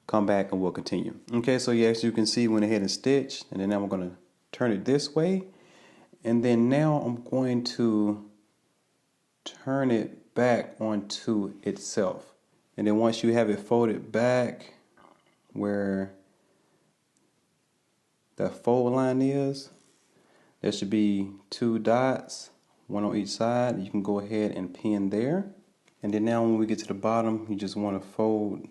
Come back and we'll continue. Okay, so yeah, as you can see, went ahead and stitched, and then now I'm going to turn it this way, and then now I'm going to turn it back onto itself. And then once you have it folded back where that fold line is, there should be 2 dots, one on each side. You can go ahead and pin there. And then now when we get to the bottom, you just want to fold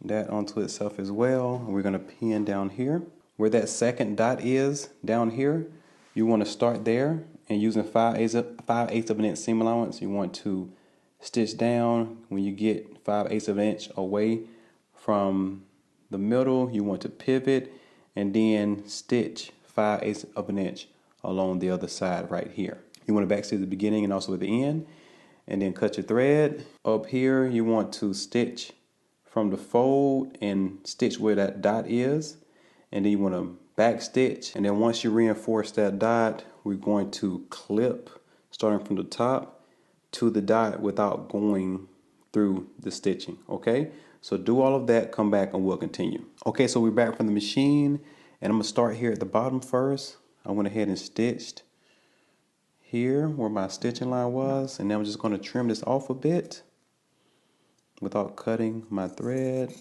that onto itself as well. And we're going to pin down here. Where that second dot is down here, you want to start there, and using 5/8 of an inch seam allowance, you want to stitch down. When you get 5/8 of an inch away from the middle, you want to pivot and then stitch 5/8 of an inch along the other side right here. You want to backstitch the beginning and also at the end, and then cut your thread. Up here, you want to stitch from the fold and stitch where that dot is, and then you want to back stitch. And then once you reinforce that dot, we're going to clip starting from the top to the dot without going through the stitching. Okay, so do all of that, come back and we'll continue. Okay, so we're back from the machine, and I'm gonna start here at the bottom first. I went ahead and stitched here where my stitching line was, and then I'm just going to trim this off a bit without cutting my thread.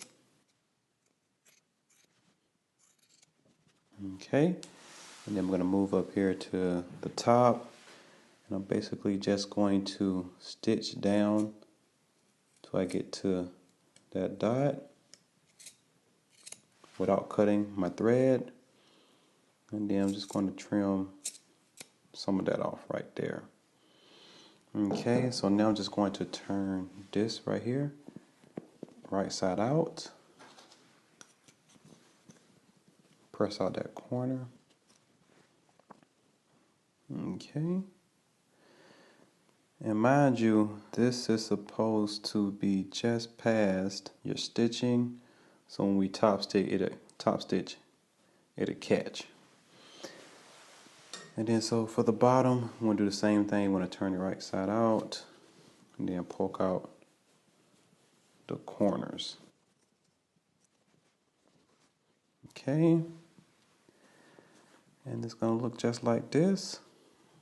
Okay, and then I'm going to move up here to the top, and I'm basically just going to stitch down till I get to that dot without cutting my thread, and then I'm just going to trim some of that off right there. Okay, so now I'm just going to turn this right here, right side out, press out that corner. Okay, and mind you, this is supposed to be just past your stitching, so when we top stitch, it'll catch. And then so for the bottom, I'm going to do the same thing. I'm going to turn it right side out, and then poke out the corners. Okay, and it's gonna look just like this.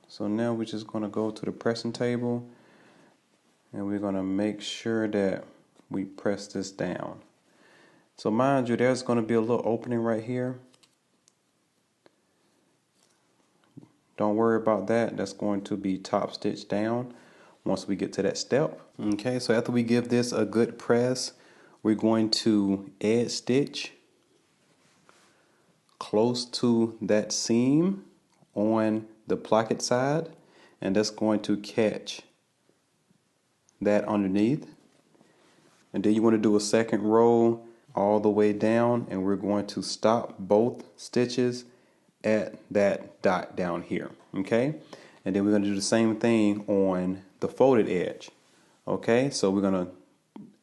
So now we're just gonna go to the pressing table and we're gonna make sure that we press this down. So mind you, there's gonna be a little opening right here. Don't worry about that. That's going to be top stitched down once we get to that step. Okay, so after we give this a good press, we're going to edge stitch close to that seam on the placket side, and that's going to catch that underneath. And then you want to do a second row all the way down, and we're going to stop both stitches at that dot down here. Okay, and then we're going to do the same thing on the folded edge. Okay, so we're going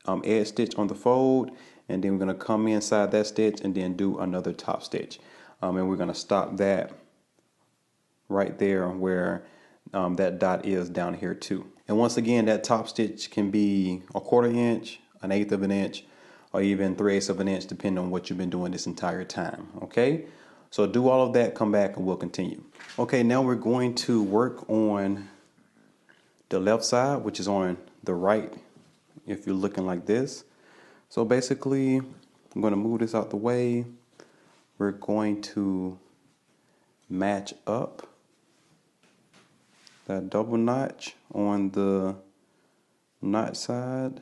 to edge stitch on the fold, and then we're going to come inside that stitch and then do another top stitch, and we're going to stop that right there where that dot is down here too. And once again, that top stitch can be 1/4 inch, 1/8 of an inch, or even 3/8 of an inch, depending on what you've been doing this entire time. Okay, so do all of that, come back, and we'll continue. Okay, now we're going to work on the left side, which is on the right if you're looking like this. So basically, I'm going to move this out the way. We're going to match up that double notch on the notch side.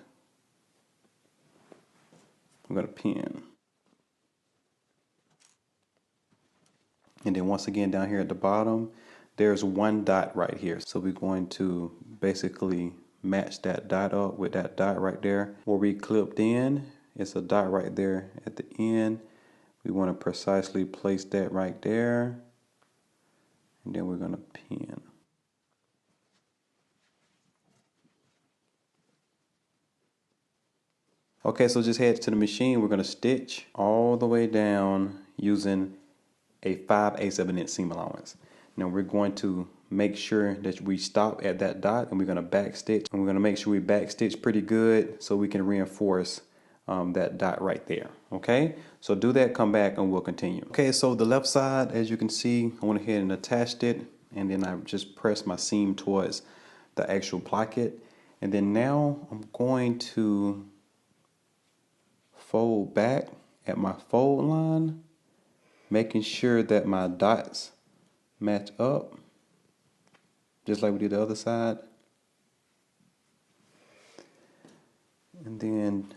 I'm going to pin. And then once again down here at the bottom, there's one dot right here. So we're going to basically match that dot up with that dot right there. Where we clipped in, it's a dot right there at the end. We want to precisely place that right there. And then we're going to pin. Okay, so just head to the machine. We're going to stitch all the way down using a 5/8 of an inch seam allowance. Now we're going to make sure that we stop at that dot, and we're going to back stitch, and we're going to make sure we back stitch pretty good so we can reinforce that dot right there. Okay, so do that, come back, and we'll continue. Okay, so the left side, as you can see, I went ahead and attached it, and then I just pressed my seam towards the actual placket, and then now I'm going to fold back at my fold line, making sure that my dots match up, just like we did the other side. And then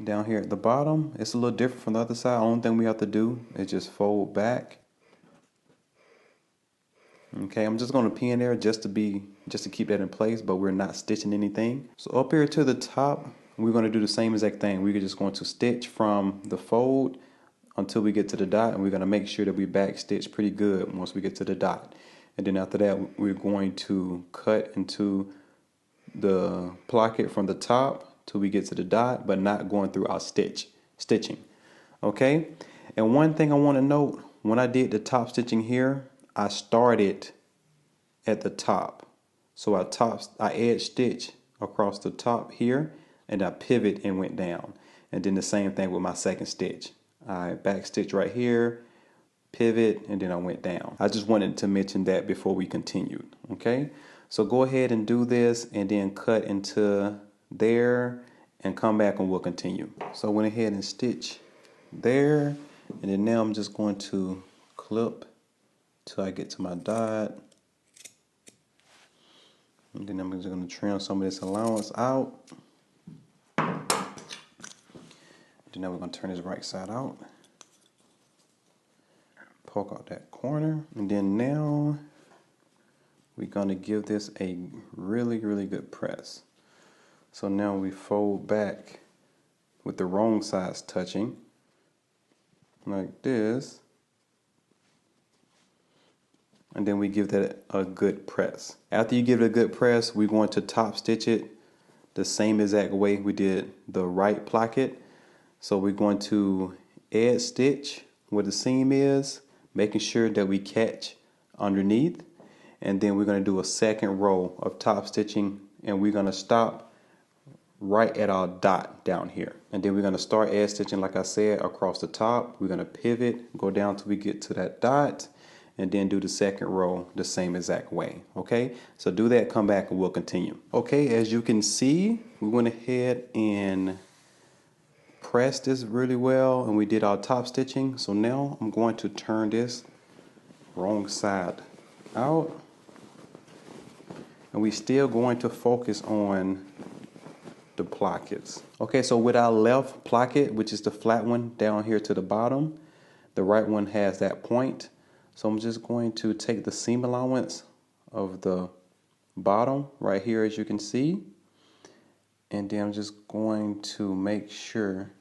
down here at the bottom, it's a little different from the other side. Only thing we have to do is just fold back. Okay, I'm just going to pin there just to keep that in place, but we're not stitching anything. So up here to the top, we're going to do the same exact thing. We're just going to stitch from the fold until we get to the dot, and we're going to make sure that we back stitch pretty good once we get to the dot. And then after that, we're going to cut into the placket from the top till we get to the dot, but not going through our stitching. Okay, and one thing I want to note, when I did the top stitching here, I started at the top. So I edge stitch across the top here, and I pivot and went down. And then the same thing with my second stitch. I back stitch right here, pivot, and then I went down. I just wanted to mention that before we continued. Okay, so go ahead and do this, and then cut into there and come back and we'll continue. So I went ahead and stitch there, and then now I'm just going to clip till I get to my dot, and then I'm just going to trim some of this allowance out. Then now we're going to turn this right side out, poke out that corner, and then now we're going to give this a really good press. So now we fold back with the wrong sides touching like this, and then we give that a good press. After you give it a good press, we're going to top stitch it the same exact way we did the right placket. So we're going to edge stitch where the seam is, making sure that we catch underneath, and then we're going to do a second row of top stitching, and we're going to stop right at our dot down here. And then we're going to start edge stitching, like I said, across the top. We're going to pivot, go down till we get to that dot, and then do the second row the same exact way. Okay, so do that, come back, and we'll continue. Okay, as you can see, we went ahead and pressed this really well, and we did our top stitching. So now I'm going to turn this wrong side out, and we still going to focus on the plackets. Okay, so with our left placket, which is the flat one down here to the bottom, the right one has that point. So I'm just going to take the seam allowance of the bottom right here, as you can see, and then I'm just going to make sure,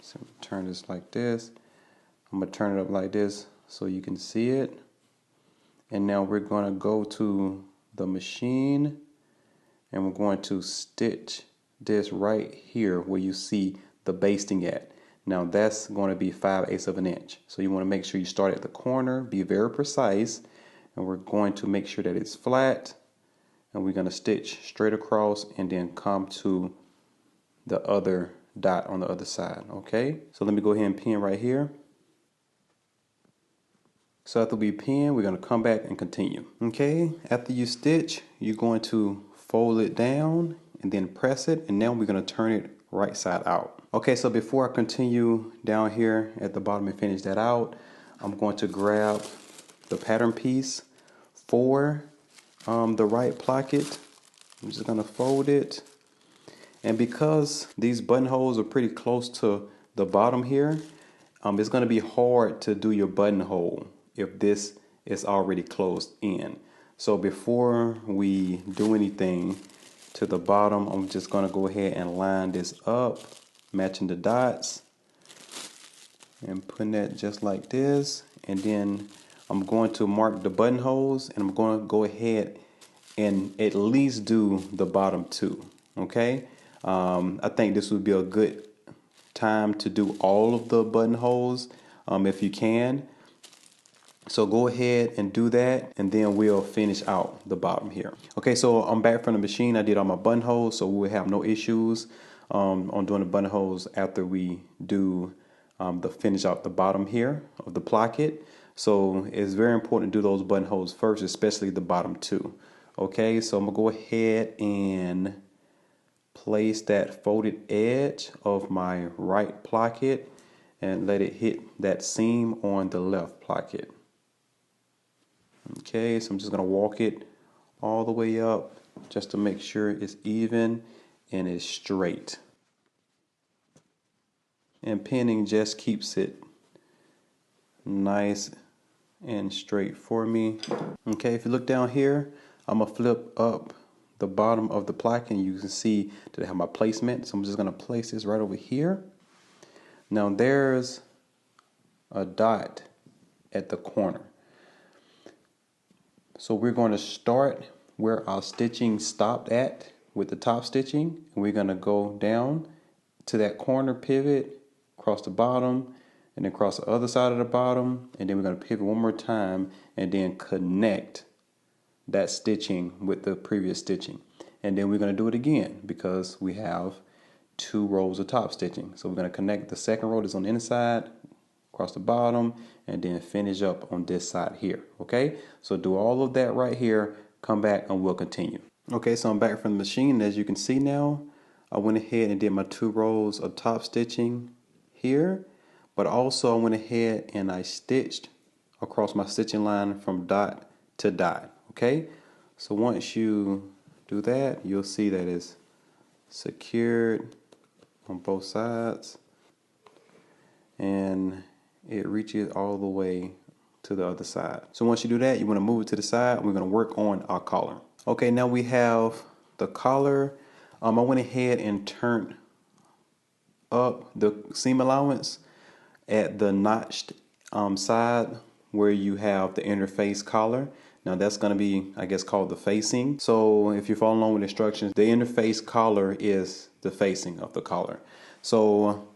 so turn this like this, I'm gonna turn it up like this so you can see it. And now we're going to go to the machine, and we're going to stitch this right here where you see the basting at. Now that's going to be 5/8 of an inch. So you want to make sure you start at the corner, be very precise, and we're going to make sure that it's flat, and we're going to stitch straight across and then come to the other dot on the other side. Okay, so let me go ahead and pin right here. So after we pin, we're going to come back and continue. Okay, after you stitch, you're going to fold it down and then press it, and now we're going to turn it right side out. Okay, so before I continue down here at the bottom and finish that out, I'm going to grab the pattern piece for the right placket. I'm just going to fold it, and because these buttonholes are pretty close to the bottom here, it's going to be hard to do your buttonhole if this is already closed in. So before we do anything to the bottom, I'm just going to go ahead and line this up, matching the dots, and putting that just like this. And then I'm going to mark the buttonholes, and I'm going to go ahead and at least do the bottom two. Okay, I think this would be a good time to do all of the buttonholes if you can. So go ahead and do that, and then we'll finish out the bottom here. Okay, so I'm back from the machine. I did all my buttonholes, so we'll have no issues on doing the buttonholes after we do the finish out the bottom here of the placket. So it's very important to do those buttonholes first, especially the bottom two. Okay, so I'm gonna go ahead and place that folded edge of my right placket and let it hit that seam on the left placket. Okay, so I'm just going to walk it all the way up just to make sure it's even and it's straight. And pinning just keeps it nice and straight for me. Okay, if you look down here, I'm going to flip up the bottom of the placket, and you can see that I have my placement. So I'm just going to place this right over here. Now there's a dot at the corner. So we're going to start where our stitching stopped at with the top stitching, and we're going to go down to that corner, pivot across the bottom, and then across the other side of the bottom, and then we're going to pivot one more time and then connect that stitching with the previous stitching. And then we're going to do it again because we have 2 rows of top stitching. So we're going to connect the second row that's on the inside across the bottom, and then finish up on this side here. Okay, so do all of that right here, come back, and we'll continue. Okay, so I'm back from the machine. As you can see now, I went ahead and did my 2 rows of top stitching here, but also I went ahead and I stitched across my stitching line from dot to dot. Okay, so once you do that, you'll see that it's secured on both sides, and it reaches all the way to the other side. So once you do that, you want to move it to the side. We're going to work on our collar. Okay, now we have the collar. I went ahead and turned up the seam allowance at the notched side where you have the interface collar. Now that's going to be, I guess, called the facing. So if you follow along with instructions, the interface collar is the facing of the collar. So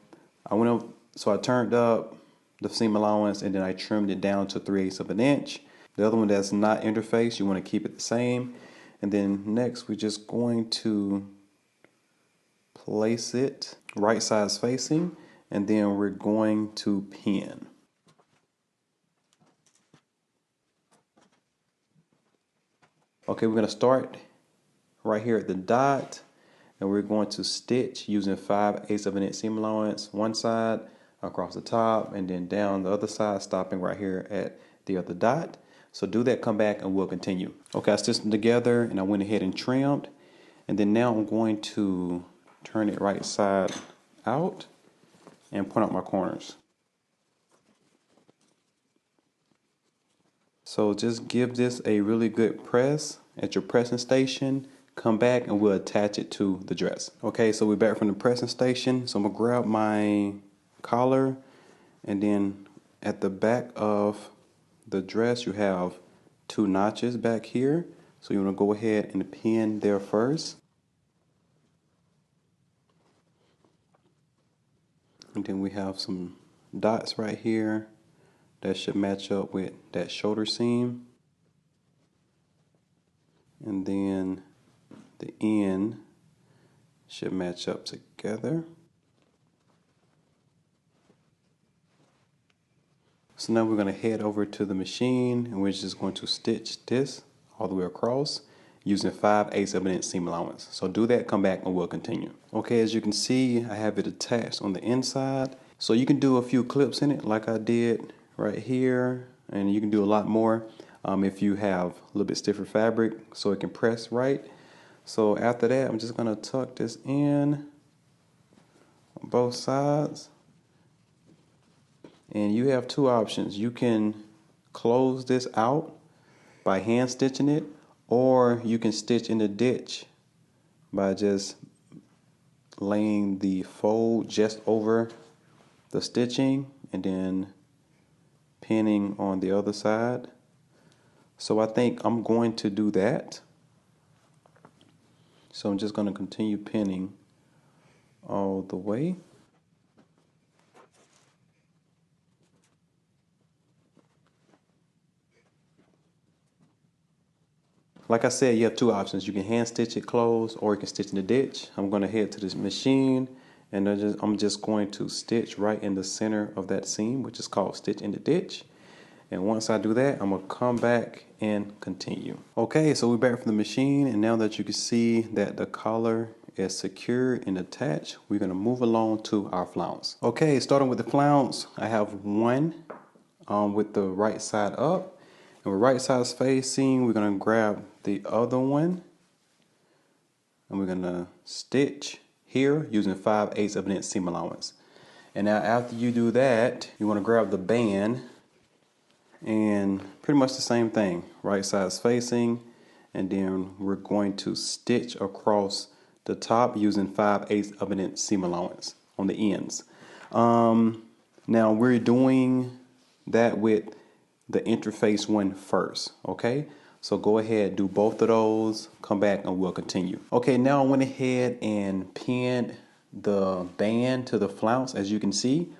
I turned up the seam allowance, and then I trimmed it down to 3/8 of an inch. The other one that's not interface, you want to keep it the same. And then next, we're just going to place it right sides facing, and then we're going to pin. Okay, we're going to start right here at the dot, and we're going to stitch using 5/8 of an inch seam allowance one side across the top, and then down the other side, stopping right here at the other dot. So do that, come back, and we'll continue. Okay, I stitched them together, and I went ahead and trimmed, and then now I'm going to turn it right side out and point out my corners. So just give this a really good press at your pressing station. Come back and we'll attach it to the dress. Okay, so we're back from the pressing station. So I'm gonna grab my collar, and then at the back of the dress you have 2 notches back here. So you wanna go ahead and pin there first. And then we have some dots right here that should match up with that shoulder seam. And then the end should match up together. So now we're going to head over to the machine, and we're just going to stitch this all the way across using 5/8 of an inch seam allowance. So do that, come back, and we'll continue. Okay, as you can see, I have it attached on the inside. So you can do a few clips in it like I did right here, and you can do a lot more if you have a little bit stiffer fabric so it can press right. So after that, I'm just going to tuck this in on both sides. And you have 2 options. You can close this out by hand stitching it, or you can stitch in the ditch by just laying the fold just over the stitching and then pinning on the other side. So I think I'm going to do that. So I'm just going to continue pinning all the way. Like I said, you have 2 options. You can hand stitch it closed, or you can stitch in the ditch. I'm going to head to this machine, and I'm just going to stitch right in the center of that seam, which is called stitch in the ditch. And once I do that, I'm going to come back and continue. Okay, so we're back from the machine, and now that you can see that the collar is secured and attached, we're going to move along to our flounce. Okay, starting with the flounce, I have one with the right side up. And with right side facing, we're going to grab the other one, and we're going to stitch here using 5/8 of an inch seam allowance. And now after you do that, you want to grab the band, and pretty much the same thing, right side facing, and then we're going to stitch across the top using 5/8 of an inch seam allowance on the ends. Now we're doing that with the interface one first, okay? So go ahead, do both of those, come back, and we'll continue. Okay, now I went ahead and pinned the band to the flounce, as you can see,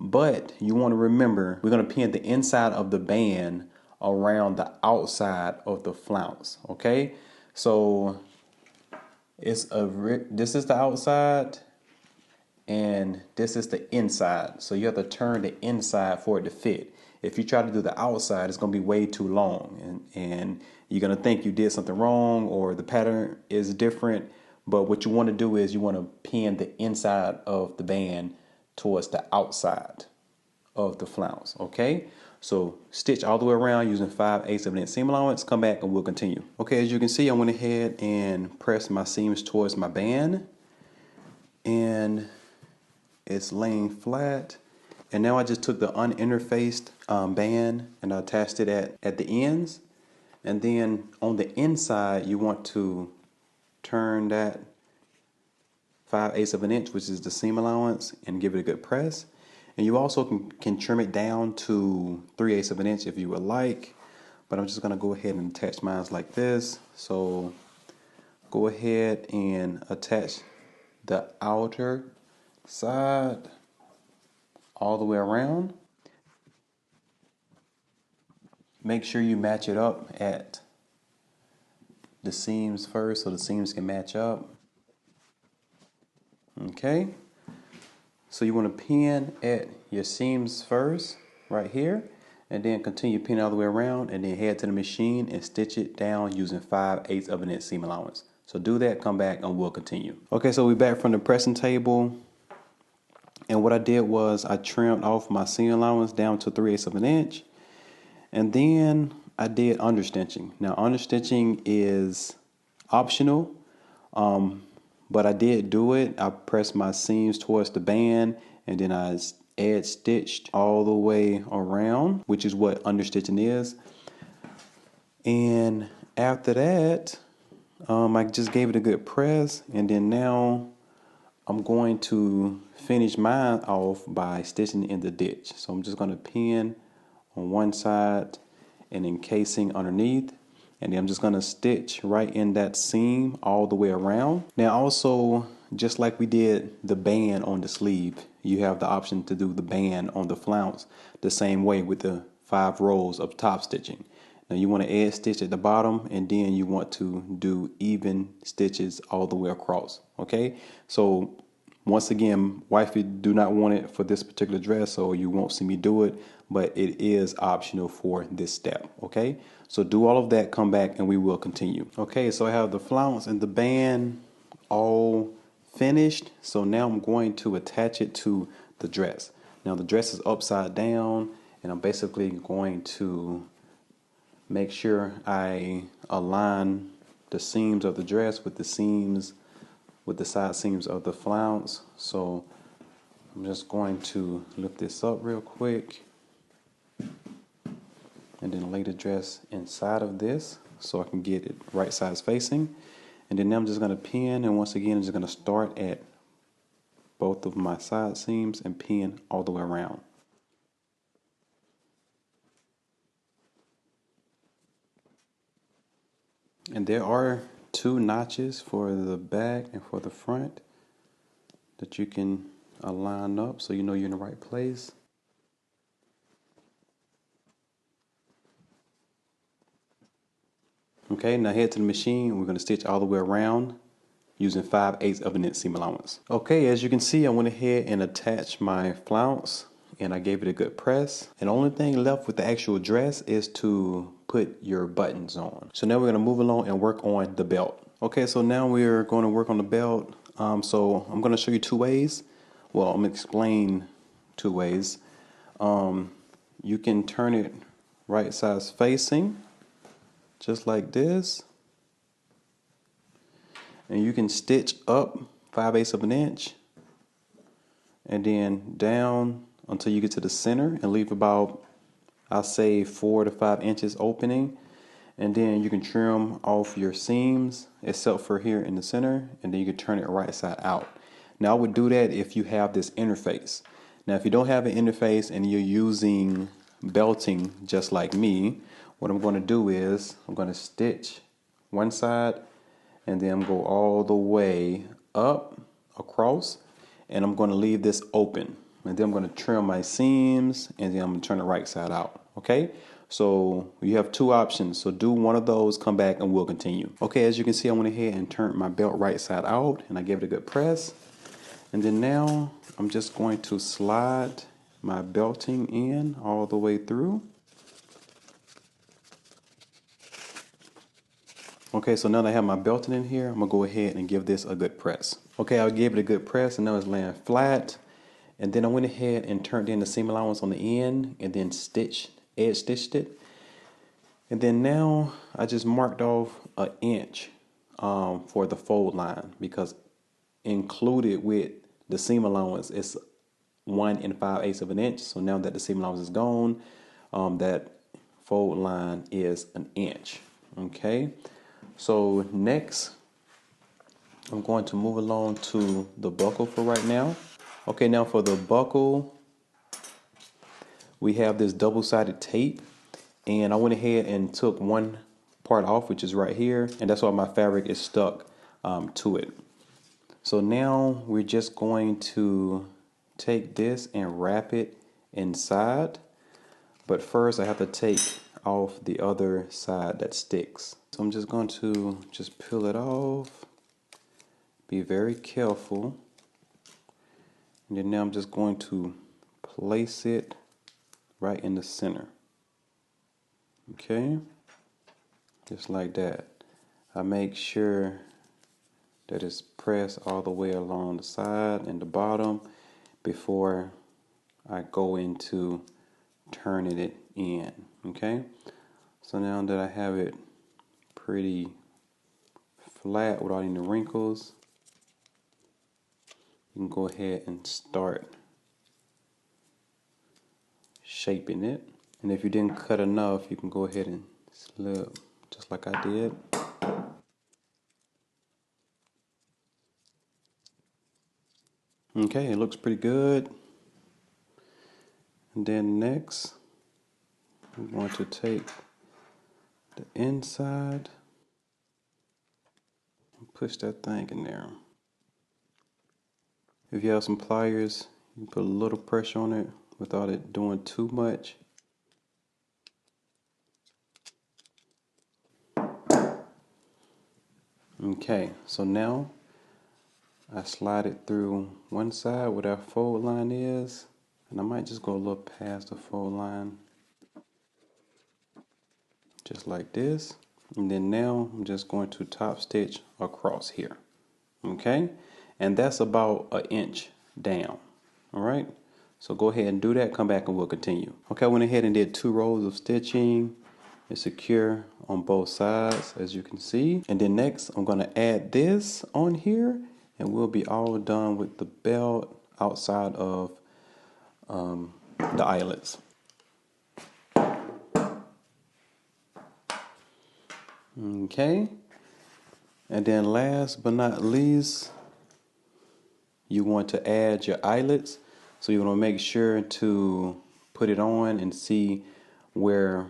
but you want to remember, we're going to pin the inside of the band around the outside of the flounce, okay? So this is the outside, and this is the inside. So you have to turn the inside for it to fit. If you try to do the outside, it's going to be way too long, and you're going to think you did something wrong or the pattern is different. But what you want to do is you want to pin the inside of the band towards the outside of the flounce, okay? So stitch all the way around using 5/8 of an inch seam allowance. Come back and we'll continue. Okay, as you can see, I went ahead and pressed my seams towards my band, and it's laying flat. And now I just took the uninterfaced band and I attached it at the ends. And then on the inside, you want to turn that 5/8 of an inch, which is the seam allowance, and give it a good press. And you also can trim it down to 3/8 of an inch if you would like. But I'm just going to go ahead and attach mine like this. So go ahead and attach the outer side all the way around. Make sure you match it up at the seams first so the seams can match up. Okay, so you want to pin at your seams first, right here, and then continue pinning all the way around, and then head to the machine and stitch it down using 5/8 of an inch seam allowance. So do that, come back, and we'll continue. Okay, so we're back from the pressing table, and what I did was I trimmed off my seam allowance down to 3/8 of an inch, and then I did understitching. Now understitching is optional, but I did do it. I pressed my seams towards the band, and then I edge stitched all the way around, which is what understitching is. And after that, I just gave it a good press, and then now I'm going to finish mine off by stitching in the ditch. So I'm just going to pin on one side and encasing underneath, and then I'm just going to stitch right in that seam all the way around. Now also, just like we did the band on the sleeve, you have the option to do the band on the flounce the same way with the 5 rows of top stitching. Now you want to edge stitch at the bottom, and then you want to do even stitches all the way across. Okay, so once again, wifey do not want it for this particular dress, so you won't see me do it, but it is optional for this step. Okay, so do all of that, come back, and we will continue. Okay, so I have the flounce and the band all finished, so now I'm going to attach it to the dress. Now the dress is upside down, and I'm basically going to make sure I align the seams of the dress with the side seams of the flounce. So I'm just going to lift this up real quick and then lay the dress inside of this so I can get it right sides facing. And then I'm just going to pin, and once again I'm just going to start at both of my side seams and pin all the way around. And there are 2 notches for the back and for the front that you can align up so you know you're in the right place. Okay, now head to the machine. We're going to stitch all the way around using 5/8 of an inch seam allowance. Okay, as you can see, I went ahead and attached my flounce, and I gave it a good press. And the only thing left with the actual dress is to put your buttons on. So now we're going to move along and work on the belt. Okay, so now we're going to work on the belt. So I'm going to show you 2 ways. Well, I'm going to explain 2 ways. You can turn it right sides facing, just like this. And you can stitch up 5/8 of an inch and then down until you get to the center and leave about, I'll say, 4 to 5 inches opening. And then you can trim off your seams except for here in the center, and then you can turn it right side out. Now I would do that if you have this interface. Now if you don't have an interface and you're using belting just like me, what I'm going to do is I'm going to stitch one side and then go all the way up across, and I'm going to leave this open, and then I'm going to trim my seams, and then I'm going to turn it right side out. Okay, so you have 2 options, so do one of those, come back, and we'll continue. Okay, as you can see, I went ahead and turned my belt right side out, and I gave it a good press, and then now I'm just going to slide my belting in all the way through. Okay, so now that I have my belting in here, I'm gonna go ahead and give this a good press. Okay, I gave it a good press, and now it's laying flat. And then I went ahead and turned in the seam allowance on the end, and then edge stitched it. And then now I just marked off an inch for the fold line, because included with the seam allowance is 1 5/8 of an inch. So now that the seam allowance is gone, that fold line is an inch. Okay. So next, I'm going to move along to the buckle for right now. Okay, now for the buckle, we have this double-sided tape, and I went ahead and took one part off, which is right here, and that's why my fabric is stuck to it. So now we're just going to take this and wrap it inside, but first I have to take off the other side that sticks. So I'm just going to peel it off. Be very careful. And then now I'm just going to place it right in the center. Okay, just like that. I make sure that it's pressed all the way along the side and the bottom before I go into turning it in. Okay, so now that I have it pretty flat without any wrinkles, you can go ahead and start shaping it. And if you didn't cut enough, you can go ahead and slip just like I did. Okay, it looks pretty good. And then next, I'm going to take the inside and push that thing in there. If you have some pliers, you can put a little pressure on it without it doing too much. Okay, so now I slide it through one side where that fold line is, and I might just go a little past the fold line, just like this. And then now I'm just going to top stitch across here. Okay, and that's about an inch down. All right, so go ahead and do that. Come back and we'll continue. Okay, I went ahead and did 2 rows of stitching. It's secure on both sides, as you can see. And then next, I'm going to add this on here, and we'll be all done with the belt outside of the eyelets. Okay, and then last but not least, you want to add your eyelets. So you want to make sure to put it on and see where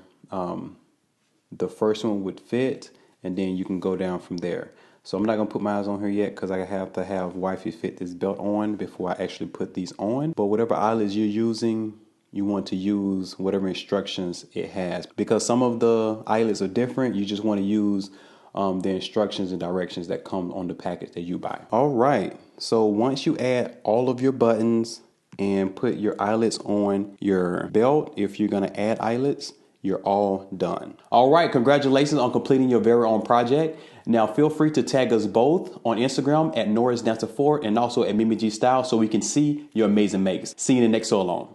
the first one would fit, and then you can go down from there. So I'm not gonna put my eyes on here yet because I have to have wifey fit this belt on before I actually put these on. But whatever eyelets you're using, you want to use whatever instructions it has, because some of the eyelets are different. You just want to use the instructions and directions that come on the package that you buy. All right, so once you add all of your buttons and put your eyelets on your belt, if you're gonna add eyelets, you're all done. All right, congratulations on completing your very own project. Now feel free to tag us both on Instagram at NorrisDancer4 and also at Mimig Style so we can see your amazing makes. See you in the next so long.